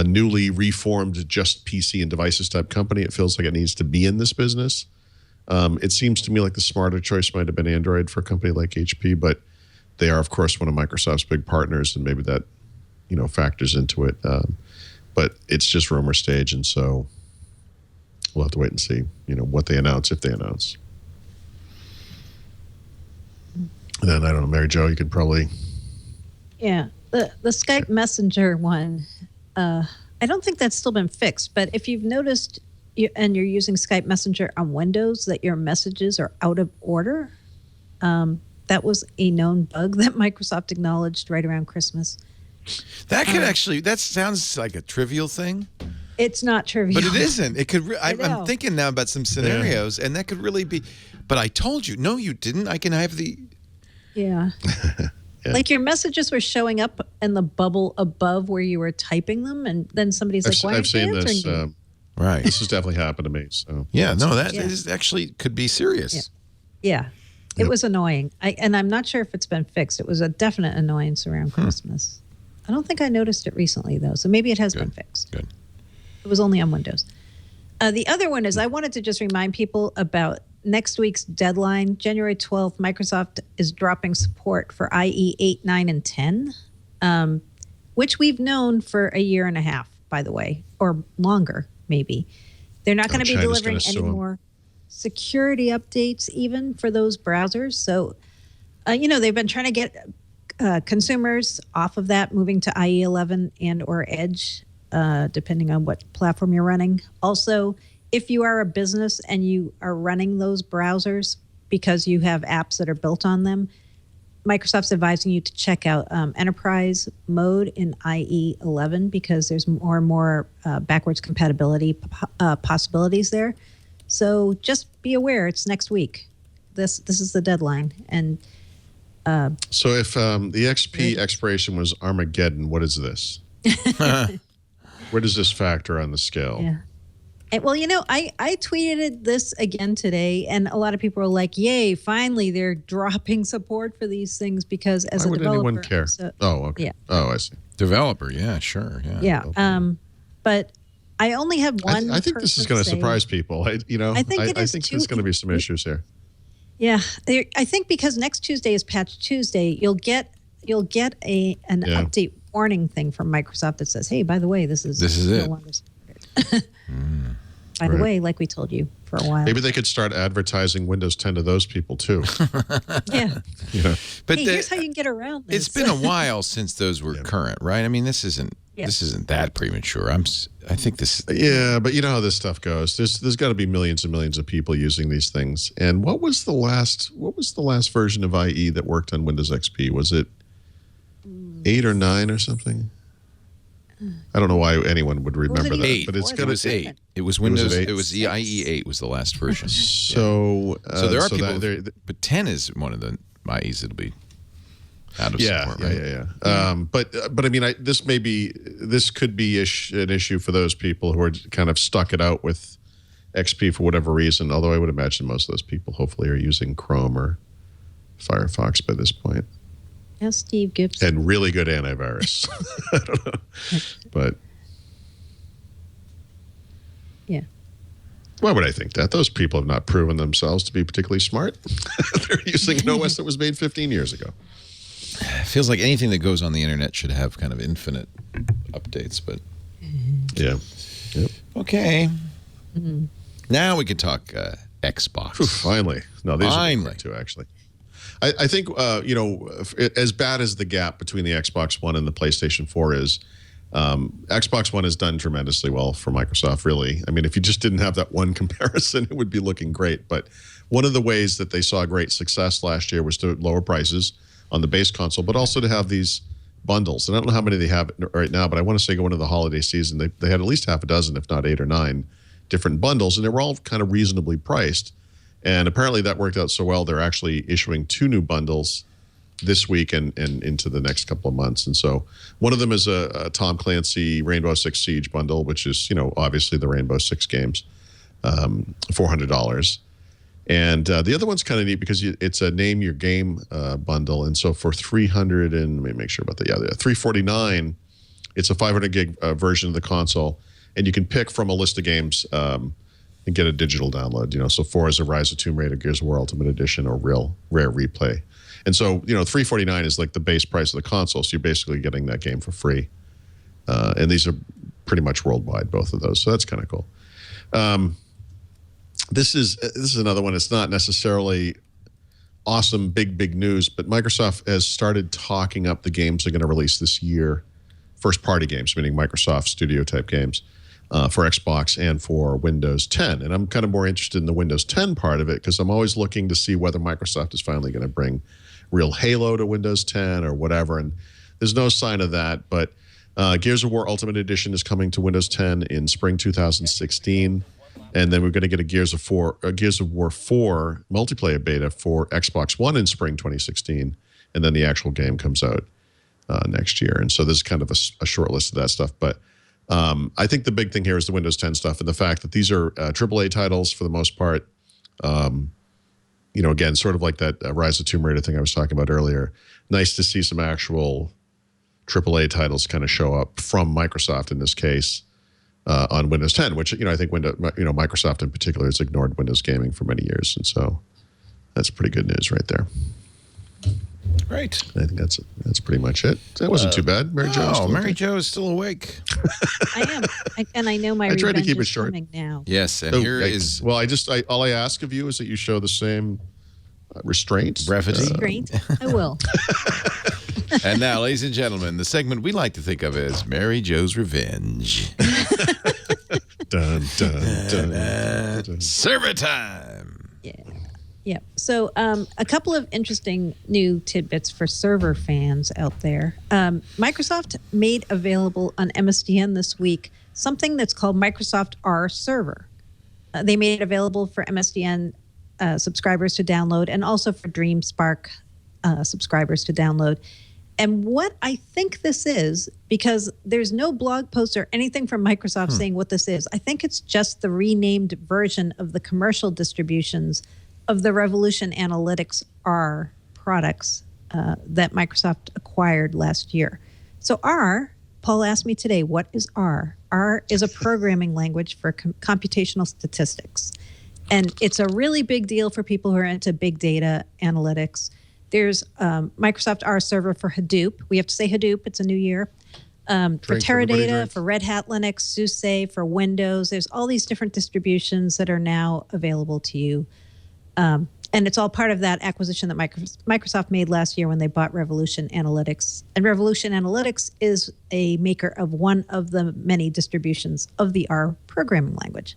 newly reformed just PC and devices type company, it feels like it needs to be in this business. It seems to me like the smarter choice might have been Android for a company like HP, but They are, of course, one of Microsoft's big partners, and maybe that, factors into it. But it's just rumor stage, and so we'll have to wait and see, what they announce, if they announce. And then, I don't know, Mary Jo, you could probably... Yeah, the Skype Messenger one, I don't think that's still been fixed, but if you've noticed and you're using Skype Messenger on Windows that your messages are out of order, that was a known bug that Microsoft acknowledged right around Christmas. That could that sounds like a trivial thing. It's not trivial. But it isn't. It could. I'm thinking now about some scenarios, and that could really be. But I told you, no, you didn't. I can have the. Yeah. Yeah. Like your messages were showing up in the bubble above where you were typing them, and then somebody's like, "Why aren't you answering me?" Right. This has definitely happened to me. So yeah, no, that is actually could be serious. Yeah. It was annoying. And I'm not sure if it's been fixed. It was a definite annoyance around Christmas. I don't think I noticed it recently, though. So maybe it has been fixed. Good. It was only on Windows. The other one is I wanted to just remind people about next week's deadline. January 12th, Microsoft is dropping support for IE 8, 9, and 10, which we've known for a year and a half, by the way, or longer, maybe. They're not going to be delivering any more security updates even for those browsers. So, they've been trying to get consumers off of that, moving to IE 11 and or Edge, depending on what platform you're running. Also, if you are a business and you are running those browsers because you have apps that are built on them, Microsoft's advising you to check out enterprise mode in IE 11 because there's more and more backwards compatibility possibilities there. So just be aware, it's next week. This is the deadline. And so if the XP expiration was Armageddon, what is this? Where does this factor on the scale? Yeah. And, well, I tweeted this again today, and a lot of people were like, yay, finally they're dropping support for these things because as Why a developer. Why would anyone care? Okay. Yeah. Oh, I see. Developer, yeah, sure. Yeah. Okay. But I only have one. I think this is going to surprise people. I think there's going to be some issues here. Yeah, I think because next Tuesday is Patch Tuesday, you'll get an update warning thing from Microsoft that says, "Hey, by the way, this is no longer supported." By the way, like we told you for a while. Maybe they could start advertising Windows 10 to those people too. Yeah. But here's how you can get around this. It's been a while since those were current, right? I mean, this isn't that premature. I think this. Yeah, but you know how this stuff goes. There's got to be millions and millions of people using these things. And what was the last version of IE that worked on Windows XP? Was it 8 or 9 or something? I don't know why anyone would remember that, 8. But it's got to be 8. It was Windows. It was the IE 8 was the last version. So there are people. But 10 is one of the IEs that'll be out of support, right? Yeah. But I mean, this could be an issue for those people who are kind of stuck it out with XP for whatever reason. Although I would imagine most of those people hopefully are using Chrome or Firefox by this point. Yeah, Steve Gibson. And really good antivirus. I don't know. But yeah. Why would I think that? Those people have not proven themselves to be particularly smart. They're using an OS that was made 15 years ago. It feels like anything that goes on the internet should have kind of infinite updates, but yeah. Yep. Okay. Mm-hmm. Now we can talk Xbox. Ooh, finally. No, these are too, actually. I think, as bad as the gap between the Xbox One and the PlayStation 4 is, Xbox One has done tremendously well for Microsoft, really. I mean, if you just didn't have that one comparison, it would be looking great. But one of the ways that they saw great success last year was to lower prices on the base console, but also to have these bundles. And I don't know how many they have right now, but I want to say going into the holiday season, they had at least half a dozen, if not 8 or 9, different bundles, and they were all kind of reasonably priced. And apparently that worked out so well, they're actually issuing 2 new bundles this week and into the next couple of months. And so one of them is a Tom Clancy Rainbow Six Siege bundle, which is, obviously the Rainbow Six games, $400. And the other one's kind of neat because it's a Name Your Game bundle. And so for $300 and let me make sure about that. Yeah, $349, it's a 500 gig version of the console. And you can pick from a list of games and get a digital download. So Forza Rise of Tomb Raider, Gears of War Ultimate Edition, or Rare Replay. And so, $349 is like the base price of the console. So you're basically getting that game for free. And these are pretty much worldwide, both of those. So that's kind of cool. This is another one. It's not necessarily awesome, big news, but Microsoft has started talking up the games they're going to release this year. First party games, meaning Microsoft Studio type games for Xbox and for Windows 10. And I'm kind of more interested in the Windows 10 part of it because I'm always looking to see whether Microsoft is finally going to bring real Halo to Windows 10 or whatever. And there's no sign of that. But Gears of War Ultimate Edition is coming to Windows 10 in spring 2016. And then we're going to get a Gears of War 4 multiplayer beta for Xbox One in spring 2016. And then the actual game comes out next year. And so there's kind of a short list of that stuff. But I think the big thing here is the Windows 10 stuff and the fact that these are AAA titles for the most part. Again, sort of like that Rise of Tomb Raider thing I was talking about earlier. Nice to see some actual AAA titles kind of show up from Microsoft in this case on Windows 10, which, I think Microsoft in particular has ignored Windows gaming for many years. And so that's pretty good news right there. Great. I think that's pretty much it. That wasn't too bad. Mary Jo. Oh, Mary Jo is still awake. I am, and I know my I tried to revenge keep it is short. coming now. Yes, and all I ask of you is that you show the same restraint. Brevity. Great, I will. And now, ladies and gentlemen, the segment we like to think of as Mary Jo's Revenge. Dun, dun, dun, dun. Server time. Yeah. So a couple of interesting new tidbits for server fans out there. Microsoft made available on MSDN this week something that's called Microsoft R Server. They made it available for MSDN subscribers to download and also for DreamSpark subscribers to download. And what I think this is, because there's no blog post or anything from Microsoft saying what this is, I think it's just the renamed version of the commercial distributions of the Revolution Analytics R products that Microsoft acquired last year. So R, Paul asked me today, what is R? R is a programming language for computational statistics. And it's a really big deal for people who are into big data analytics. There's Microsoft R Server for Hadoop. We have to say Hadoop, it's a new year. For Teradata, for Red Hat Linux, SUSE, for Windows. There's all these different distributions that are now available to you. And it's all part of that acquisition that Microsoft made last year when they bought Revolution Analytics. And Revolution Analytics is a maker of one of the many distributions of the R programming language.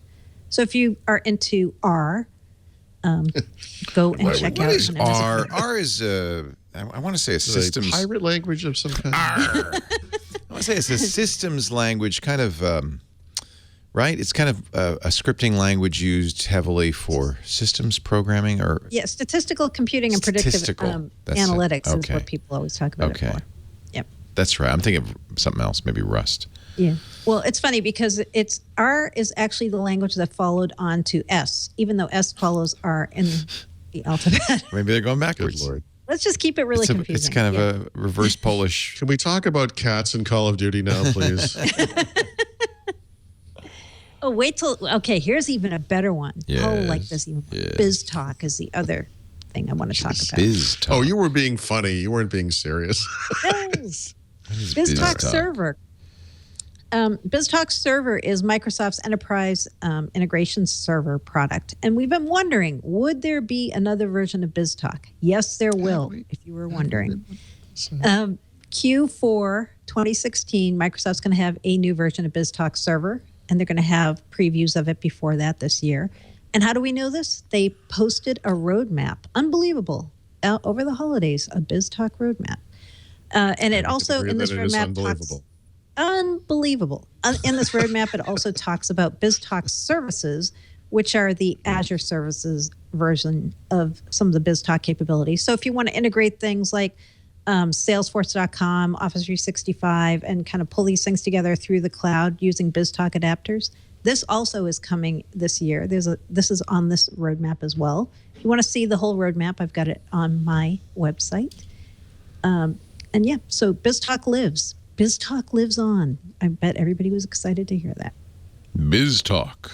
So if you are into R, go and check out. What is R? R is I want to say a systems pirate language of some kind. R. I want to say it's a systems language, kind of right. It's kind of a scripting language used heavily for systems programming, or statistical computing and predictive analytics is what people always talk about. Okay, it for. Yep, that's right. I'm thinking of something else, maybe Rust. Yeah. Well, it's funny because R is actually the language that followed on to S, even though S follows R in the alphabet. Maybe they're going backwards. Good Lord. Let's just keep it really confusing. It's kind of a reverse Polish. Can we talk about cats in Call of Duty now, please? Oh, wait till... Okay, here's even a better one. Yes. Oh, like this even. Yes. BizTalk is the other thing I want to talk about. BizTalk. Oh, you were being funny. You weren't being serious. BizTalk Server. BizTalk Server is Microsoft's enterprise integration server product. And we've been wondering, would there be another version of BizTalk? Yes, there will, if you were wondering. Q4 2016, Microsoft's going to have a new version of BizTalk Server, and they're going to have previews of it before that this year. And how do we know this? They posted a roadmap. Unbelievable. Over the holidays, a BizTalk roadmap. And it also, in this roadmap, talks... Unbelievable. In this roadmap, it also talks about BizTalk services, which are the Azure services version of some of the BizTalk capabilities. So if you want to integrate things like Salesforce.com, Office 365, and kind of pull these things together through the cloud using BizTalk adapters, this also is coming this year. This is on this roadmap as well. If you want to see the whole roadmap, I've got it on my website. And yeah, so BizTalk lives. BizTalk lives on. I bet everybody was excited to hear that. BizTalk.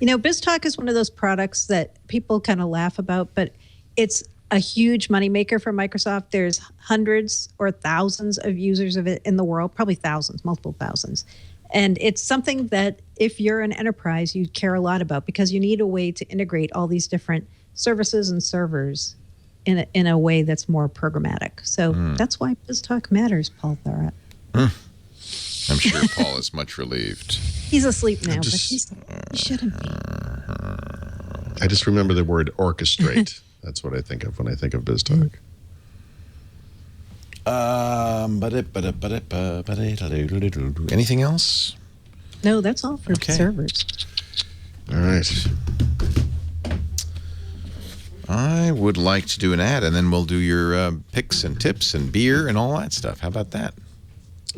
You know, BizTalk is one of those products that people kind of laugh about, but it's a huge moneymaker for Microsoft. There's hundreds or thousands of users of it in the world, probably thousands, multiple thousands. And it's something that if you're an enterprise, you care a lot about because you need a way to integrate all these different services and servers in a way that's more programmatic. So that's why BizTalk matters, Paul Thurrott. I'm sure Paul is much relieved. He's asleep now, but he shouldn't be. I just remember the word orchestrate. That's what I think of when I think of BizTalk. Anything else? No, that's all for servers. All right. I would like to do an ad, and then we'll do your picks and tips and beer and all that stuff. How about that?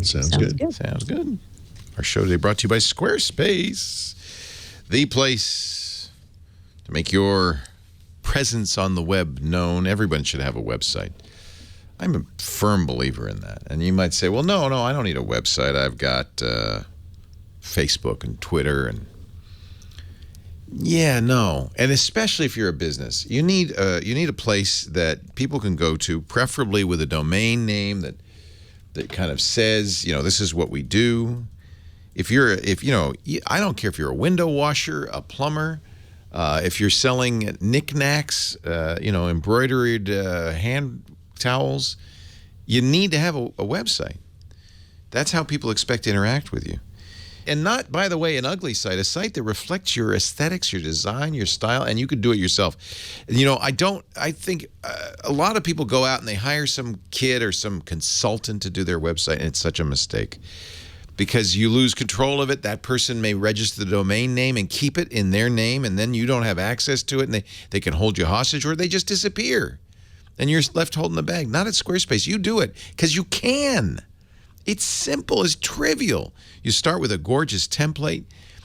Sounds good. Sounds good. Our show today brought to you by Squarespace, the place to make your presence on the web known. Everyone should have a website. I'm a firm believer in that. And you might say, well, no, I don't need a website. I've got Facebook and Twitter and yeah, no. And especially if you're a business, you need a place that people can go to, preferably with a domain name that kind of says, this is what we do. I don't care if you're a window washer, a plumber, if you're selling knickknacks, embroidered hand towels, you need to have a website. That's how people expect to interact with you. And not, by the way, an ugly site, a site that reflects your aesthetics, your design, your style, and you could do it yourself. I think a lot of people go out and they hire some kid or some consultant to do their website, and it's such a mistake. Because you lose control of it. That person may register the domain name and keep it in their name, and then you don't have access to it, and they can hold you hostage, or they just disappear. And you're left holding the bag. Not at Squarespace. You do it because you can. It's simple. It's trivial. You start with a gorgeous template.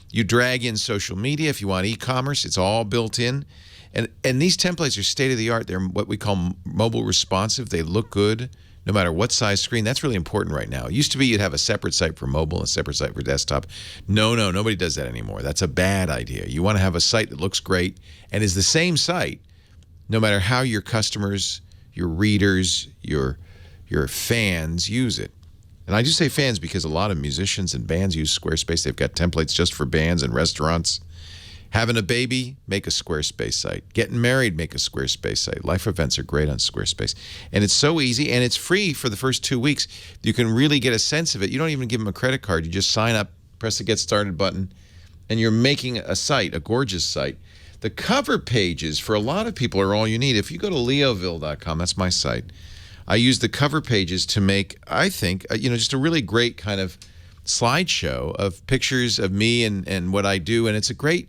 You drag in social media. If you want e-commerce, it's all built in. And these templates are state-of-the-art. They're what we call mobile responsive. They look good no matter what size screen. That's really important right now. It used to be you'd have a separate site for mobile and a separate site for desktop. No, nobody does that anymore. That's a bad idea. You want to have a site that looks great and is the same site no matter how your customers, your readers, your fans use it. And I do say fans because a lot of musicians and bands use Squarespace. They've got templates just for bands and restaurants. Having a baby, make a Squarespace site. Getting married, make a Squarespace site. Life events are great on Squarespace. And it's so easy, and it's free for the first 2 weeks. You can really get a sense of it. You don't even give them a credit card. You just sign up, press the Get Started button, and you're making a site, a gorgeous site. The cover pages for a lot of people are all you need. If you go to leoville.com, that's my site, I use the cover pages to make, I think, just a really great kind of slideshow of pictures of me and what I do. And it's a great,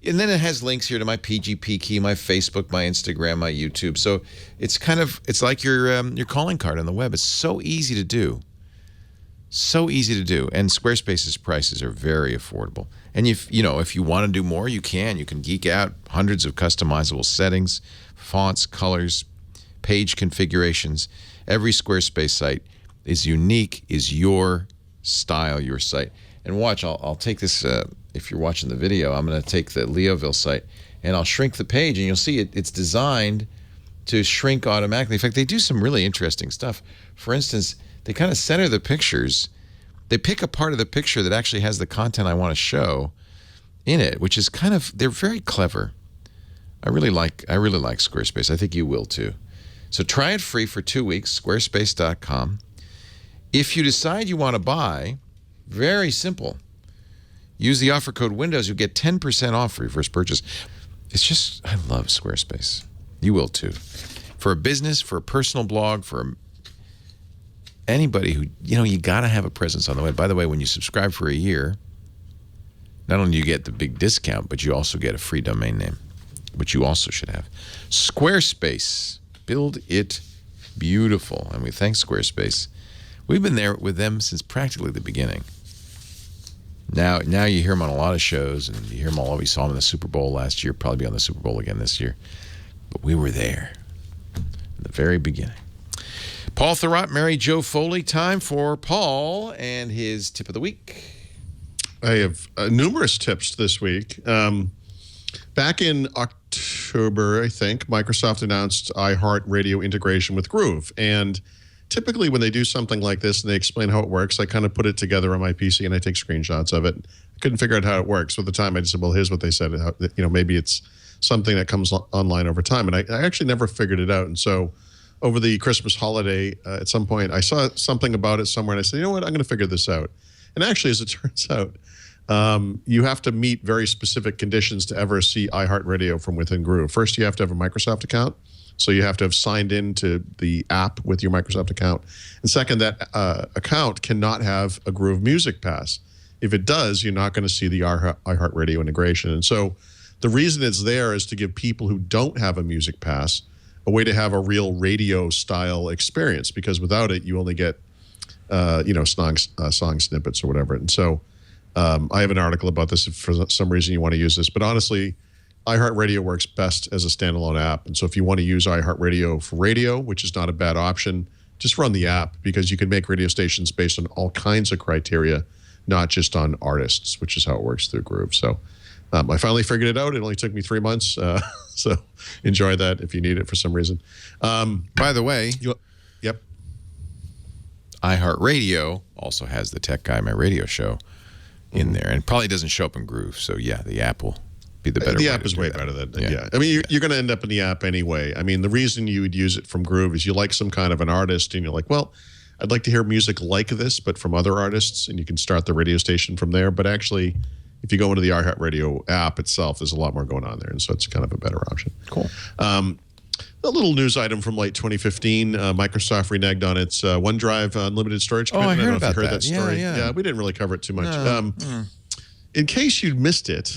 and then it has links here to my PGP key, my Facebook, my Instagram, my YouTube. So it's like your calling card on the web. It's so easy to do. So easy to do. And Squarespace's prices are very affordable. And if you want to do more, you can. You can geek out. Hundreds of customizable settings, fonts, colors, page configurations. Every Squarespace site is unique, is your style, your site. And watch, I'll take this, if you're watching the video, I'm going to take the Leoville site and I'll shrink the page, and you'll see it's designed to shrink automatically. In fact, they do some really interesting stuff. For instance, they kind of center the pictures. They pick a part of the picture that actually has the content I want to show in it, which is they're very clever. I really like Squarespace. I think you will too. So try it free for 2 weeks, squarespace.com. If you decide you want to buy, very simple. Use the offer code WINDOWS. You'll get 10% off for your first purchase. I love Squarespace. You will too. For a business, for a personal blog, for anybody who, you got to have a presence on the web. By the way, when you subscribe for a year, not only do you get the big discount, but you also get a free domain name, which you also should have. Squarespace. Build it beautiful. And we thank Squarespace. We've been there with them since practically the beginning. Now you hear them on a lot of shows, and you hear them all over. You saw them in the Super Bowl last year, probably be on the Super Bowl again this year. But we were there in the very beginning. Paul Thurrott, Mary Jo Foley. Time for Paul and his tip of the week. I have numerous tips this week. Back in October, I think, Microsoft announced iHeartRadio integration with Groove. And typically when they do something like this and they explain how it works, I kind of put it together on my PC and I take screenshots of it. I couldn't figure out how it works. So at the time, I just said, well, here's what they said. Maybe it's something that comes online over time. And I actually never figured it out. And so over the Christmas holiday, at some point, I saw something about it somewhere. And I said, you know what, I'm going to figure this out. And actually, as it turns out, you have to meet very specific conditions to ever see iHeartRadio from within Groove. First, you have to have a Microsoft account. So you have to have signed into the app with your Microsoft account. And second, that account cannot have a Groove Music Pass. If it does, you're not going to see the iHeartRadio integration. And so the reason it's there is to give people who don't have a Music Pass a way to have a real radio-style experience, because without it, you only get song snippets or whatever. And so I have an article about this if for some reason you want to use this. But honestly, iHeartRadio works best as a standalone app. And so if you want to use iHeartRadio for radio, which is not a bad option, just run the app, because you can make radio stations based on all kinds of criteria, not just on artists, which is how it works through Groove. So I finally figured it out. It only took me 3 months. So enjoy that if you need it for some reason. By the way, yep. iHeartRadio also has the Tech Guy, my radio show, in there. And it probably doesn't show up in Groove. So, yeah, the app will be the better. The app is way better than yeah. I mean, you're going to end up in the app anyway. I mean, the reason you would use it from Groove is you like some kind of an artist, and you're like, well, I'd like to hear music like this, but from other artists, and you can start the radio station from there. But actually, if you go into the iHeartRadio app itself, there's a lot more going on there, and so it's kind of a better option. Cool. A little news item from late 2015, Microsoft reneged on its OneDrive unlimited storage commitment. I heard about if you heard that. story. Yeah, we didn't really cover it too much. In case you'd missed it,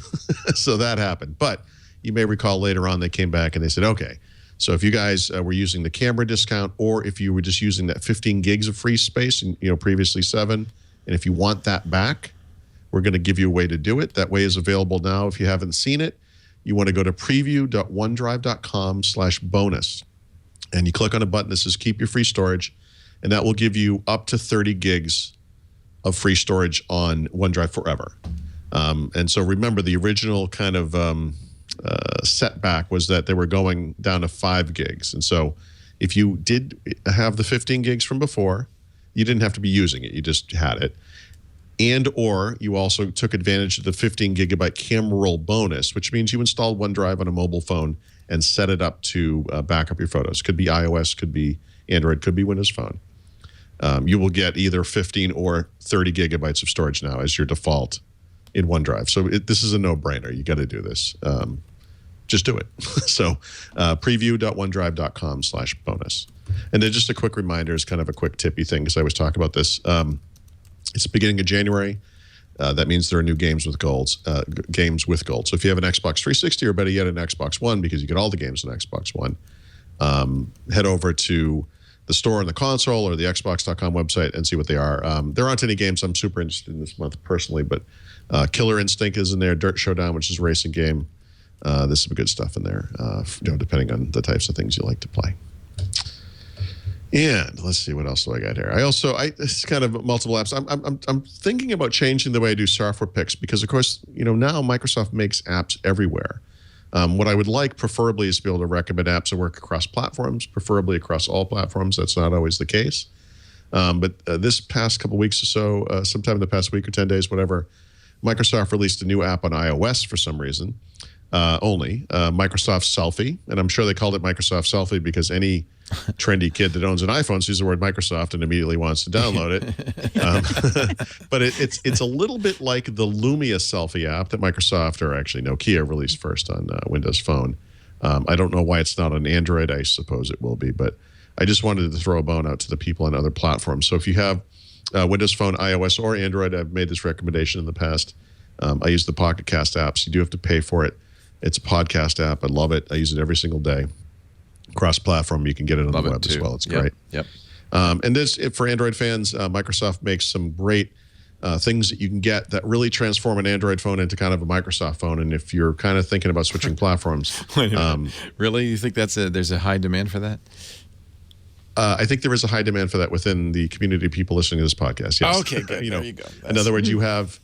so that happened. But you may recall later on they came back and they said, okay, so if you guys were using the camera discount, or if you were just using that 15 gigs of free space, and previously 7, and if you want that back, we're going to give you a way to do it. That way is available now. If you haven't seen it, you want to go to preview.onedrive.com/bonus. And you click on a button that says keep your free storage, and that will give you up to 30 gigs of free storage on OneDrive forever. And so remember, the original kind of setback was that they were going down to 5 gigs. And so if you did have the 15 gigs from before, you didn't have to be using it. You just had it. And or you also took advantage of the 15 gigabyte camera roll bonus, which means you installed OneDrive on a mobile phone and set it up to back up your photos. Could be iOS, could be Android, could be Windows Phone. You will get either 15 or 30 gigabytes of storage now as your default in OneDrive. So this is a no-brainer. You got to do this. Just do it. So preview.onedrive.com/bonus. And then just a quick reminder, is kind of a quick tippy thing, because I was talking about this. It's the beginning of January. That means there are new games with gold. So if you have an Xbox 360, or better yet, an Xbox One, because you get all the games on Xbox One, head over to the store on the console or the Xbox.com website and see what they are. There aren't any games I'm super interested in this month personally, but Killer Instinct is in there, Dirt Showdown, which is a racing game. There's some good stuff in there, depending on the types of things you like to play. And let's see, what else do I got here? It's kind of multiple apps. I'm thinking about changing the way I do software picks, because of course, now Microsoft makes apps everywhere. What I would like, preferably, is to be able to recommend apps that work across platforms, preferably across all platforms. That's not always the case. But this past couple weeks or so, sometime in the past week or 10 days, whatever, Microsoft released a new app on iOS for some reason. Microsoft Selfie, and I'm sure they called it Microsoft Selfie because any trendy kid that owns an iPhone sees the word Microsoft and immediately wants to download it. But it's a little bit like the Lumia Selfie app that Microsoft, or actually Nokia, released first on Windows Phone. I don't know why it's not on Android. I suppose it will be, but I just wanted to throw a bone out to the people on other platforms. So if you have Windows Phone, iOS, or Android, I've made this recommendation in the past. I use the Pocket Cast apps. You do have to pay for it. It's a podcast app. I love it. I use it every single day. Cross-platform, you can get it on the web as well. It's great. Yep. And this, for Android fans, Microsoft makes some great things that you can get that really transform an Android phone into kind of a Microsoft phone. And if you're kind of thinking about switching platforms, Wait a minute. Really, you think there's a high demand for that? I think there is a high demand for that within the community of people listening to this podcast. Yes. Okay, good. There you go. In other words, you have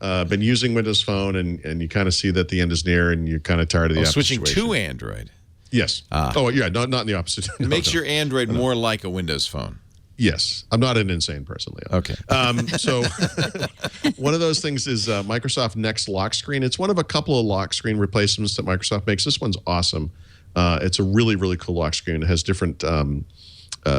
been using Windows Phone and you kind of see that the end is near and you're kind of tired of the app switching situation. to Android. Yes. Oh, yeah, not in the opposite. It makes your Android more like a Windows Phone. Yes. I'm not an insane person, Leo. Okay. So one of those things is Microsoft Next Lock Screen. It's one of a couple of lock screen replacements that Microsoft makes. This one's awesome. It's a really, really cool lock screen. It has different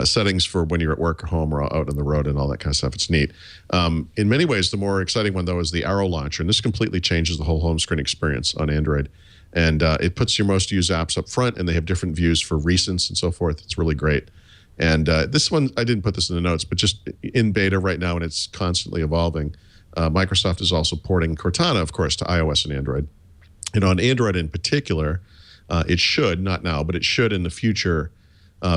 settings for when you're at work or home or out on the road and all that kind of stuff. It's neat. In many ways, the more exciting one, though, is the Arrow Launcher. And this completely changes the whole home screen experience on Android. And it puts your most used apps up front, and they have different views for recents and so forth. It's really great. And this one, I didn't put this in the notes, but just in beta right now, and it's constantly evolving. Microsoft is also porting Cortana, of course, to iOS and Android. And on Android in particular, it should, not now, but it should in the future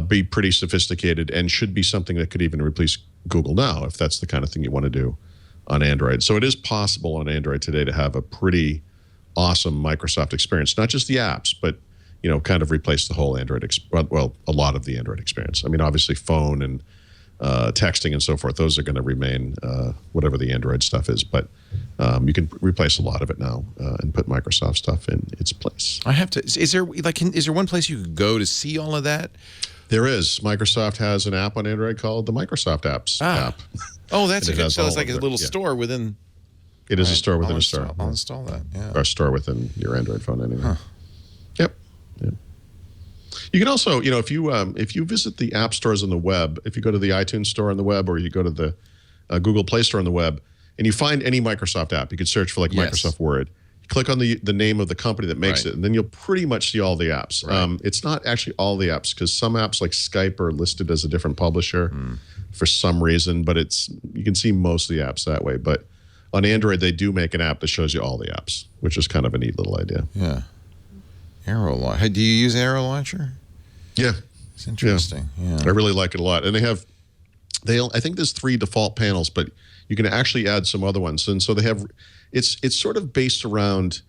be pretty sophisticated and should be something that could even replace Google Now, if that's the kind of thing you want to do on Android. So it is possible on Android today to have a pretty awesome Microsoft experience, not just the apps, but kind of replace the whole Android, well, a lot of the Android experience. I mean, obviously phone and texting and so forth, those are going to remain whatever the Android stuff is. But you can replace a lot of it now and put Microsoft stuff in its place. I have to. Is there one place you could go to see all of that? There is. Microsoft has an app on Android called the Microsoft Apps app. Oh, that's a good. So it's like a little yeah. store within. It is a store within a store. I'll install that. Yeah. Or a store within your Android phone anyway. Huh. Yep. You can also, if you visit the app stores on the web, if you go to the iTunes store on the web or you go to the Google Play Store on the web, and you find any Microsoft app, you could search for Microsoft Word. You click on the name of the company that makes it, and then you'll pretty much see all the apps. Right. It's not actually all the apps because some apps like Skype are listed as a different publisher for some reason, but you can see most of the apps that way. But on Android, they do make an app that shows you all the apps, which is kind of a neat little idea. Yeah. Arrow Launcher. Do you use Arrow Launcher? Yeah. It's interesting. Yeah. I really like it a lot. And I think there's 3 default panels, but you can actually add some other ones. And so it's sort of based around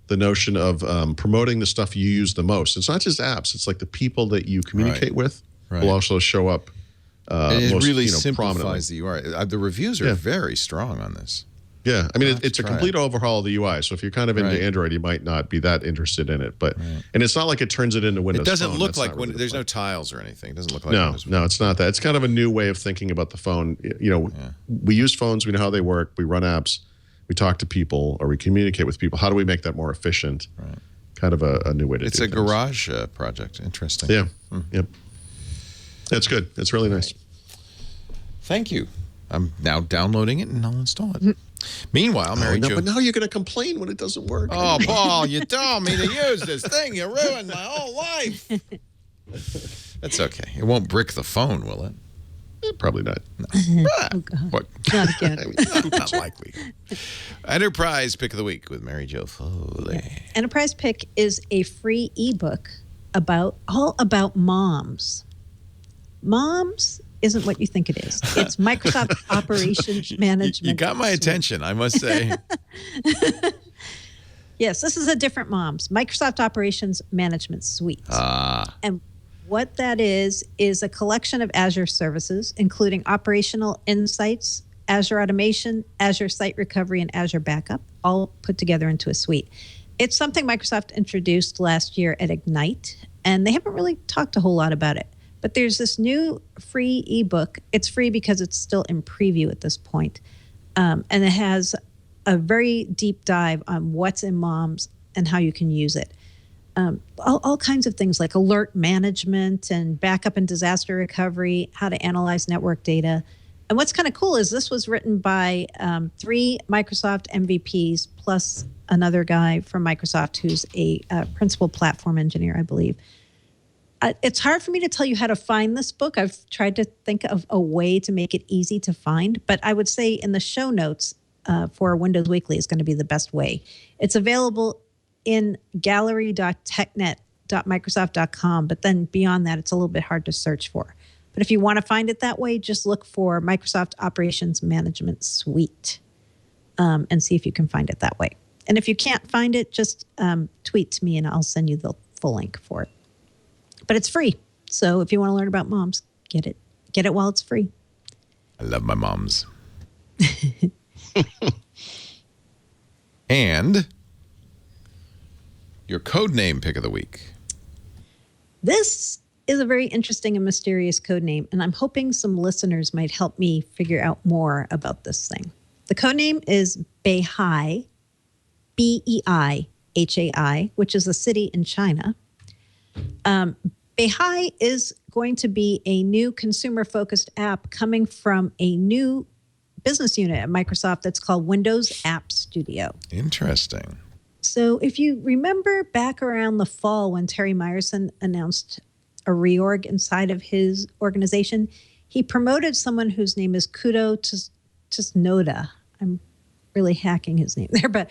the notion of promoting the stuff you use the most. It's not just apps. It's like the people that you communicate with will also show up it most, really simplifies the UI. The reviews are very strong on this. Yeah, I mean, it's a complete overhaul of the UI. So if you're kind of into Android, you might not be that interested in it. But and it's not like it turns it into Windows. It doesn't Phone. look That's like really there's no tiles or anything. It doesn't look like no, it's not that. It's kind of a new way of thinking about the phone. We use phones. We know how they work. We run apps. We talk to people or we communicate with people. How do we make that more efficient? Right. Kind of a new way to do things. It's a garage project. Interesting. Yeah. Yep. That's good. It's really nice. Thank you. I'm now downloading it and I'll install it. Meanwhile, Mary Jo. But now you're going to complain when it doesn't work. Oh, Paul, you told me to use this thing. You ruined my whole life. That's okay. It won't brick the phone, will it? Probably not. No. Oh, God. What? Not again. Not likely. Enterprise Pick of the Week with Mary Jo Foley. Enterprise Pick is a free ebook all about moms. Moms isn't what you think it is. It's Microsoft Operations Management. You got my attention, I must say. Yes, this is a different moms. Microsoft Operations Management Suite. And what that is a collection of Azure services, including operational insights, Azure Automation, Azure Site Recovery, and Azure Backup, all put together into a suite. It's something Microsoft introduced last year at Ignite, and they haven't really talked a whole lot about it. But there's this new free ebook. It's free because it's still in preview at this point. And it has a very deep dive on what's in MOMS and how you can use it. All kinds of things like alert management and backup and disaster recovery, how to analyze network data. And what's kind of cool is this was written by 3 Microsoft MVPs plus another guy from Microsoft who's a principal platform engineer, I believe. It's hard for me to tell you how to find this book. I've tried to think of a way to make it easy to find, but I would say in the show notes for Windows Weekly is going to be the best way. It's available in gallery.technet.microsoft.com, but then beyond that, it's a little bit hard to search for. But if you want to find it that way, just look for Microsoft Operations Management Suite and see if you can find it that way. And if you can't find it, just tweet to me and I'll send you the full link for it. But it's free. So if you want to learn about moms, get it. Get it while it's free. I love my moms. And your code name pick of the week. This is a very interesting and mysterious code name, and I'm hoping some listeners might help me figure out more about this thing. The code name is Beihai, Beihai, which is a city in China. Beihai is going to be a new consumer-focused app coming from a new business unit at Microsoft that's called Windows App Studio. Interesting. So if you remember back around the fall when Terry Myerson announced a reorg inside of his organization, he promoted someone whose name is Kudo Tsunoda. I'm really hacking his name there, but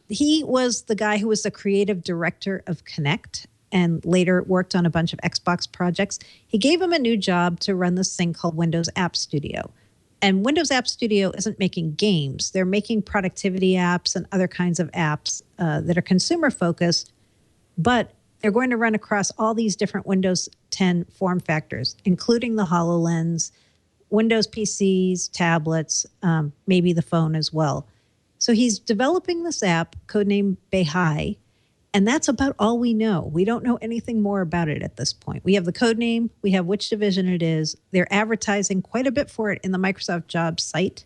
he was the guy who was the creative director of Kinect and later worked on a bunch of Xbox projects. He gave him a new job to run this thing called Windows App Studio. And Windows App Studio isn't making games. They're making productivity apps and other kinds of apps that are consumer focused, but they're going to run across all these different Windows 10 form factors, including the HoloLens, Windows PCs, tablets, maybe the phone as well. So he's developing this app, codenamed Beihai, and that's about all we know. We don't know anything more about it at this point. We have the code name, we have which division it is. They're advertising quite a bit for it in the Microsoft Jobs site.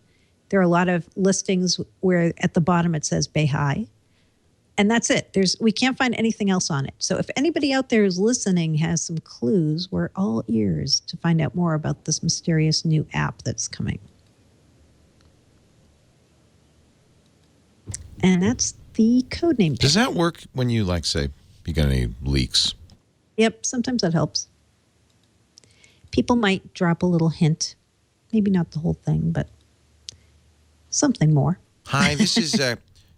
There are a lot of listings where at the bottom it says Beihai. And that's it. We can't find anything else on it. So if anybody out there who's listening has some clues, we're all ears to find out more about this mysterious new app that's coming. And that's the code name. Does that work when you, like, say, you got any leaks? Yep, sometimes that helps. People might drop a little hint. Maybe not the whole thing, but something more. Hi, this is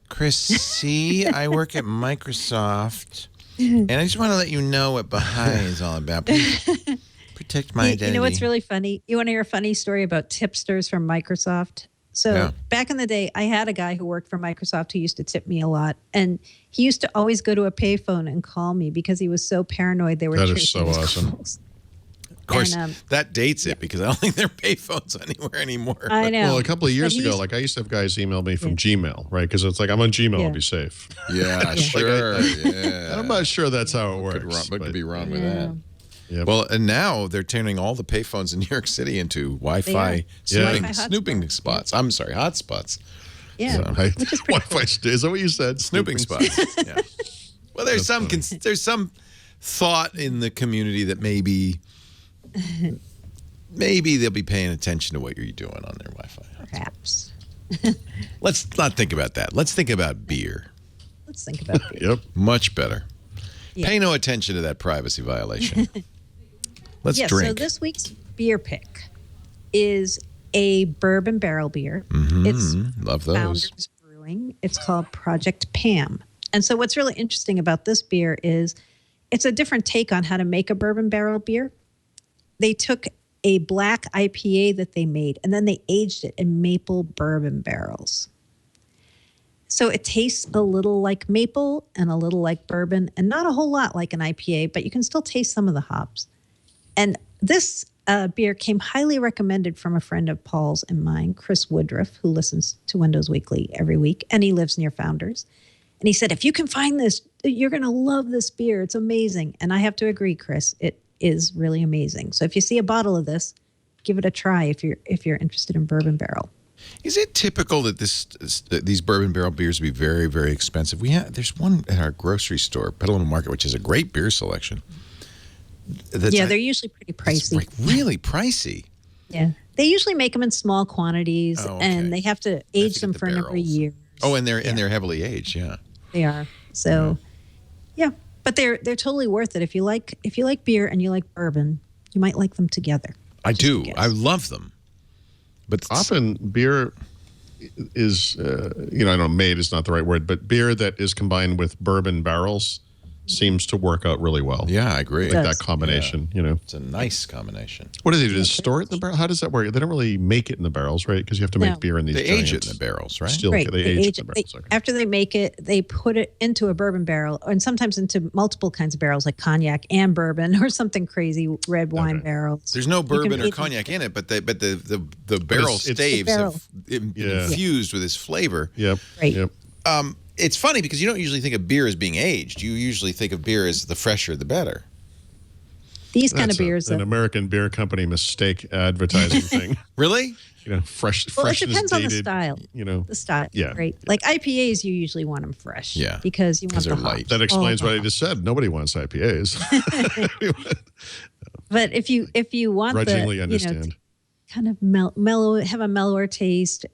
Chris C. I work at Microsoft, and I just want to let you know what Beihai is all about. Please protect my identity. You know what's really funny? You want to hear a funny story about tipsters from Microsoft? So back in the day, I had a guy who worked for Microsoft who used to tip me a lot. And he used to always go to a payphone and call me because he was so paranoid they were That is so awesome. calls. Of course, that dates it because I don't think there are payphones anywhere anymore. I know. Well, a couple of years ago, like I used to have guys email me from Gmail, right? Because it's like, I'm on Gmail, I'll be safe. Yeah, sure. And I'm not sure that's how it works. Could be wrong with that. Yep. Well, and now they're turning all the payphones in New York City into Wi-Fi snooping spots. I'm sorry, hotspots. Yeah, so, which is pretty cool. Is that what you said? Snooping spots. Yeah. Well, there's some thought in the community that maybe they'll be paying attention to what you're doing on their Wi-Fi. Perhaps. Let's not think about that. Let's think about beer. Let's think about beer. Yep. Much better. Yeah. Pay no attention to that privacy violation. Let's drink. So this week's beer pick is a bourbon barrel beer. It's love those. Founders Brewing. It's called Project Pam. And so what's really interesting about this beer is it's a different take on how to make a bourbon barrel beer. They took a black IPA that they made, and then they aged it in maple bourbon barrels. So it tastes a little like maple and a little like bourbon, and not a whole lot like an IPA, but you can still taste some of the hops. And this beer came highly recommended from a friend of Paul's and mine, Chris Woodruff, who listens to Windows Weekly every week, and he lives near Founders. And he said, if you can find this, you're going to love this beer. It's amazing. And I have to agree, Chris, it is really amazing. So if you see a bottle of this, give it a try if you're interested in bourbon barrel. Is it typical that these bourbon barrel beers be very, very expensive? There's one at our grocery store, Petaluma Market, which has a great beer selection. They're usually pretty pricey. It's really pricey. Yeah. They usually make them in small quantities, and they have to age them for a number of years. Oh, and they're heavily aged, yeah. They are. So, but they're totally worth it. If you like beer and you like bourbon, you might like them together. I do. I love them. But often beer is, I know made is not the right word, but beer that is combined with bourbon barrels seems to work out really well. Yeah, I agree. Like that combination, It's a nice combination. What do they do? Just store it in the barrel? How does that work? They don't really make it in the barrels, right? Because you have to make beer in these They age it in the barrels, right? Still, right. they age it in the barrels. Okay. After they make it, they put it into a bourbon barrel, and sometimes into multiple kinds of barrels, like cognac and bourbon, or something crazy, red wine barrels. There's no bourbon or cognac in it, but the barrel staves have infused with this flavor. Yep. Right. Yep. It's funny because you don't usually think of beer as being aged. You usually think of beer as the fresher, the better. These kind of beers. An American beer company mistake advertising thing. Really? Fresh. Well, it depends on the style. The style. Yeah. Right. Like IPAs, you usually want them fresh. Yeah. Because you want the light. That explains what I just said. Nobody wants IPAs. But if you want grudgingly understand. Kind of mellow, have a mellower taste.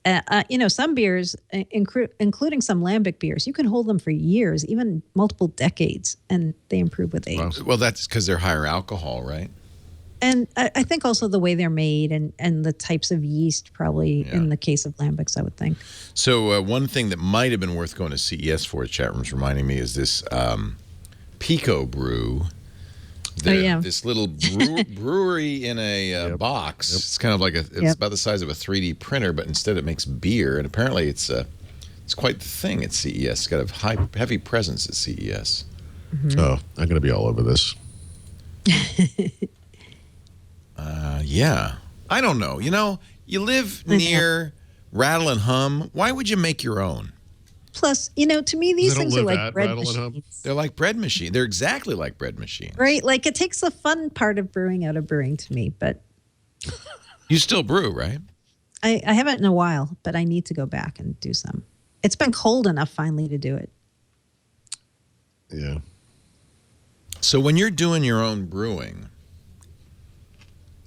Some beers, including some lambic beers, you can hold them for years, even multiple decades, and they improve with age. Wow. Well, that's because they're higher alcohol, right? And I think also the way they're made and the types of yeast, probably in the case of lambics, I would think. So one thing that might have been worth going to CES for, chat room's reminding me, is this Pico brew. This little brewery in a box. It's kind of like it's about the size of a 3D printer, but instead it makes beer. And apparently it's quite the thing at CES. It's got a heavy presence at CES. Mm-hmm. Oh, I'm going to be all over this. Yeah. I don't know. You live near Rattle and Hum. Why would you make your own? Plus, to me, these things are like bread machines. They're like bread machines. They're exactly like bread machines. Right? Like, it takes the fun part of brewing out of brewing to me, but... You still brew, right? I haven't in a while, but I need to go back and do some. It's been cold enough finally to do it. Yeah. So when you're doing your own brewing,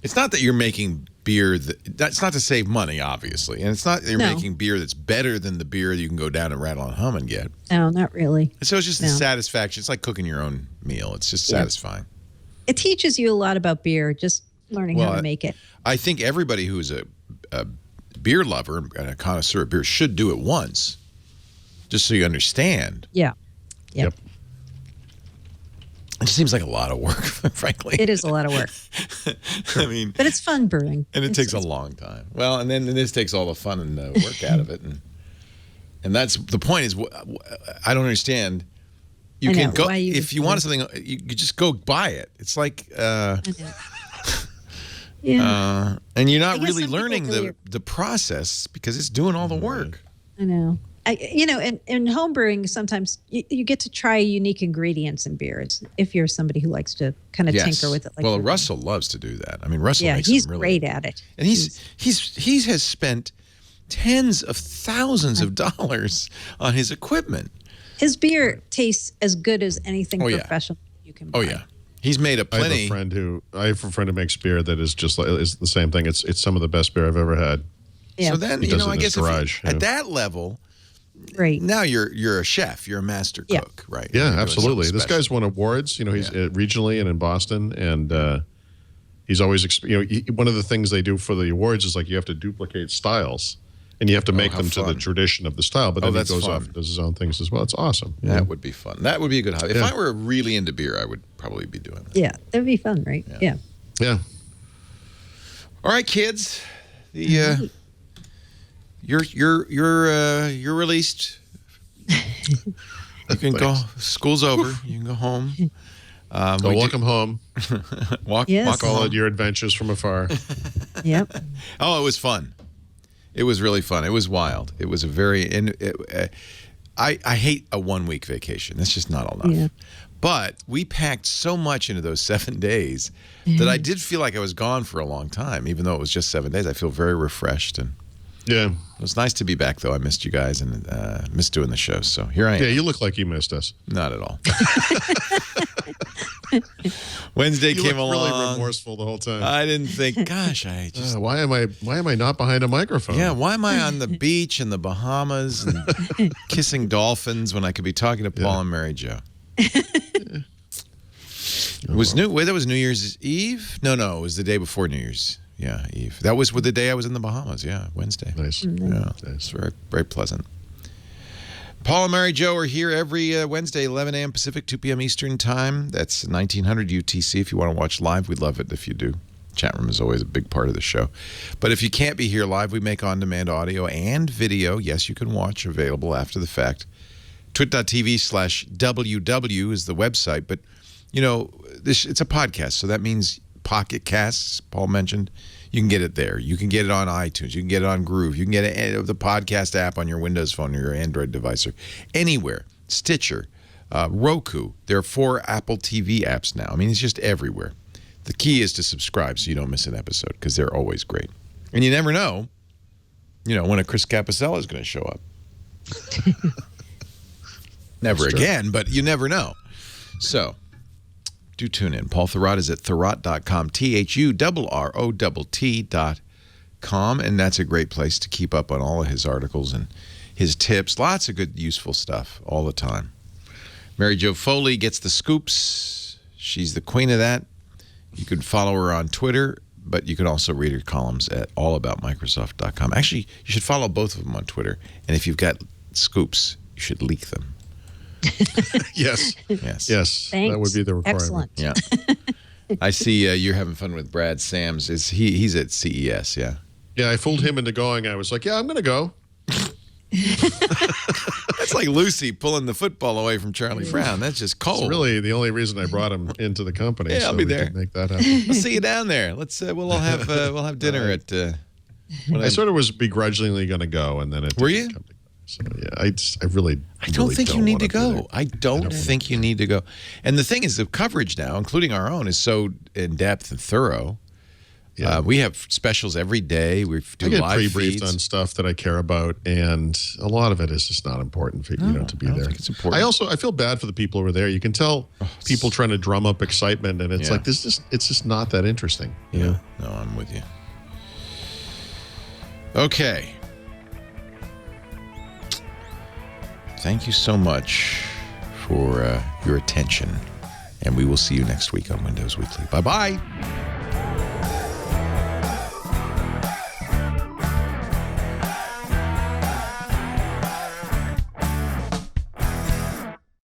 it's not that you're making beer that's not to save money, obviously, and it's not that you're making beer that's better than the beer that you can go down to Rattle and Hum and get. No, not really. So it's just the satisfaction. It's like cooking your own meal. It's just satisfying. It teaches you a lot about beer, just learning how to make it. I think everybody who's a beer lover and a connoisseur of beer should do it once, just so you understand. Yeah. Yep. It just seems like a lot of work, frankly. It is a lot of work. I mean, but it's fun brewing. And it takes a long time. Well, and then this takes all the fun and the work out of it. And that's the point is, I don't understand. You can go, if you want something, you just go buy it. It's like, and you're not really learning the process because it's doing all the work. I know. In home brewing, sometimes you get to try unique ingredients in beers if you're somebody who likes to kind of tinker with it. Well, Russell loves to do that. I mean, Russell makes he's really great at it. And he has spent tens of thousands of dollars on his equipment. His beer tastes as good as anything professional you can buy. Oh, yeah. He's made a plenty. I have a friend who makes beer that is just like, is the same thing. It's some of the best beer I've ever had. Yeah. So then, I guess at that level, right now you're a chef, you're a master cook, right? Yeah, absolutely. This guy's won awards. He's regionally and in Boston, and he's always one of the things they do for the awards is like you have to duplicate styles, and you have to make them to the tradition of the style. But then he goes off and does his own things as well. It's awesome. That would be fun. That would be a good hobby. If I were really into beer, I would probably be doing that. Yeah, that would be fun, right? Yeah. All right, kids. You're released. You can go. School's over. You can go home. Welcome home. Walk all of your adventures from afar. Yep. Oh, it was fun. It was really fun. It was wild. It was a very. I hate a 1 week vacation. That's just not enough. Yeah. But we packed so much into those 7 days that I did feel like I was gone for a long time, even though it was just 7 days. I feel very refreshed and. Yeah. It was nice to be back, though. I missed you guys and missed doing the show. So here I am. Yeah, you look like you missed us. Not at all. Wednesday came along. Really remorseful the whole time. I didn't think, gosh, I just. Why am I not behind a microphone? Yeah, why am I on the beach in the Bahamas and kissing dolphins when I could be talking to Paul and Mary Jo? That was New Year's Eve? No, it was the day before New Year's. Yeah, Eve. That was the day I was in the Bahamas. Yeah, Wednesday. Nice. Yeah, it's very, very pleasant. Paul and Mary Jo are here every Wednesday, 11 a.m. Pacific, 2 p.m. Eastern Time. That's 1900 UTC. If you want to watch live, we'd love it if you do. Chat room is always a big part of the show. But if you can't be here live, we make on-demand audio and video. Yes, you can watch, available after the fact. twit.tv/WW is the website. But, it's a podcast, so that means Pocket Casts Paul mentioned, you can get it there. You can get it on iTunes. You can get it on Groove. You can get it the podcast app on your Windows phone or your Android device or anywhere. Stitcher, Roku. There are 4 Apple TV apps now. I mean, it's just everywhere. The key is to subscribe so you don't miss an episode because they're always great. And you never know, when a Chris Capicella is going to show up. Never again, but you never know. So, do tune in. Paul Thurrott is at Thurrott.com, THURROTT.com, and that's a great place to keep up on all of his articles and his tips. Lots of good, useful stuff all the time. Mary Jo Foley gets the scoops. She's the queen of that. You can follow her on Twitter, but you can also read her columns at allaboutmicrosoft.com. Actually, you should follow both of them on Twitter, and if you've got scoops, you should leak them. Yes. Thanks. That would be the requirement. Excellent. Yeah. I see you're having fun with Brad Sams. He's at CES, yeah? Yeah, I fooled him into going. I was like, yeah, I'm going to go. That's like Lucy pulling the football away from Charlie Brown. That's just cold. It's really the only reason I brought him into the company. Yeah, so I'll be we there. can make that happen. I'll see you down there. We'll all have dinner at. I sort of was begrudgingly going to go, and then it were you? Come to, so yeah, I really. I don't think you need to go. I don't there. think you need to go. And the thing is, the coverage now, including our own, is so in depth and thorough. Yeah. We have specials every day. We do I get live pre-briefed feeds on stuff that I care about, and a lot of it is just not important for to be I don't there. think it's important. I feel bad for the people who are there. You can tell people trying to drum up excitement, and it's like it's just not that interesting. You know? No, I'm with you. Okay. Thank you so much for your attention, and we will see you next week on Windows Weekly. Bye-bye.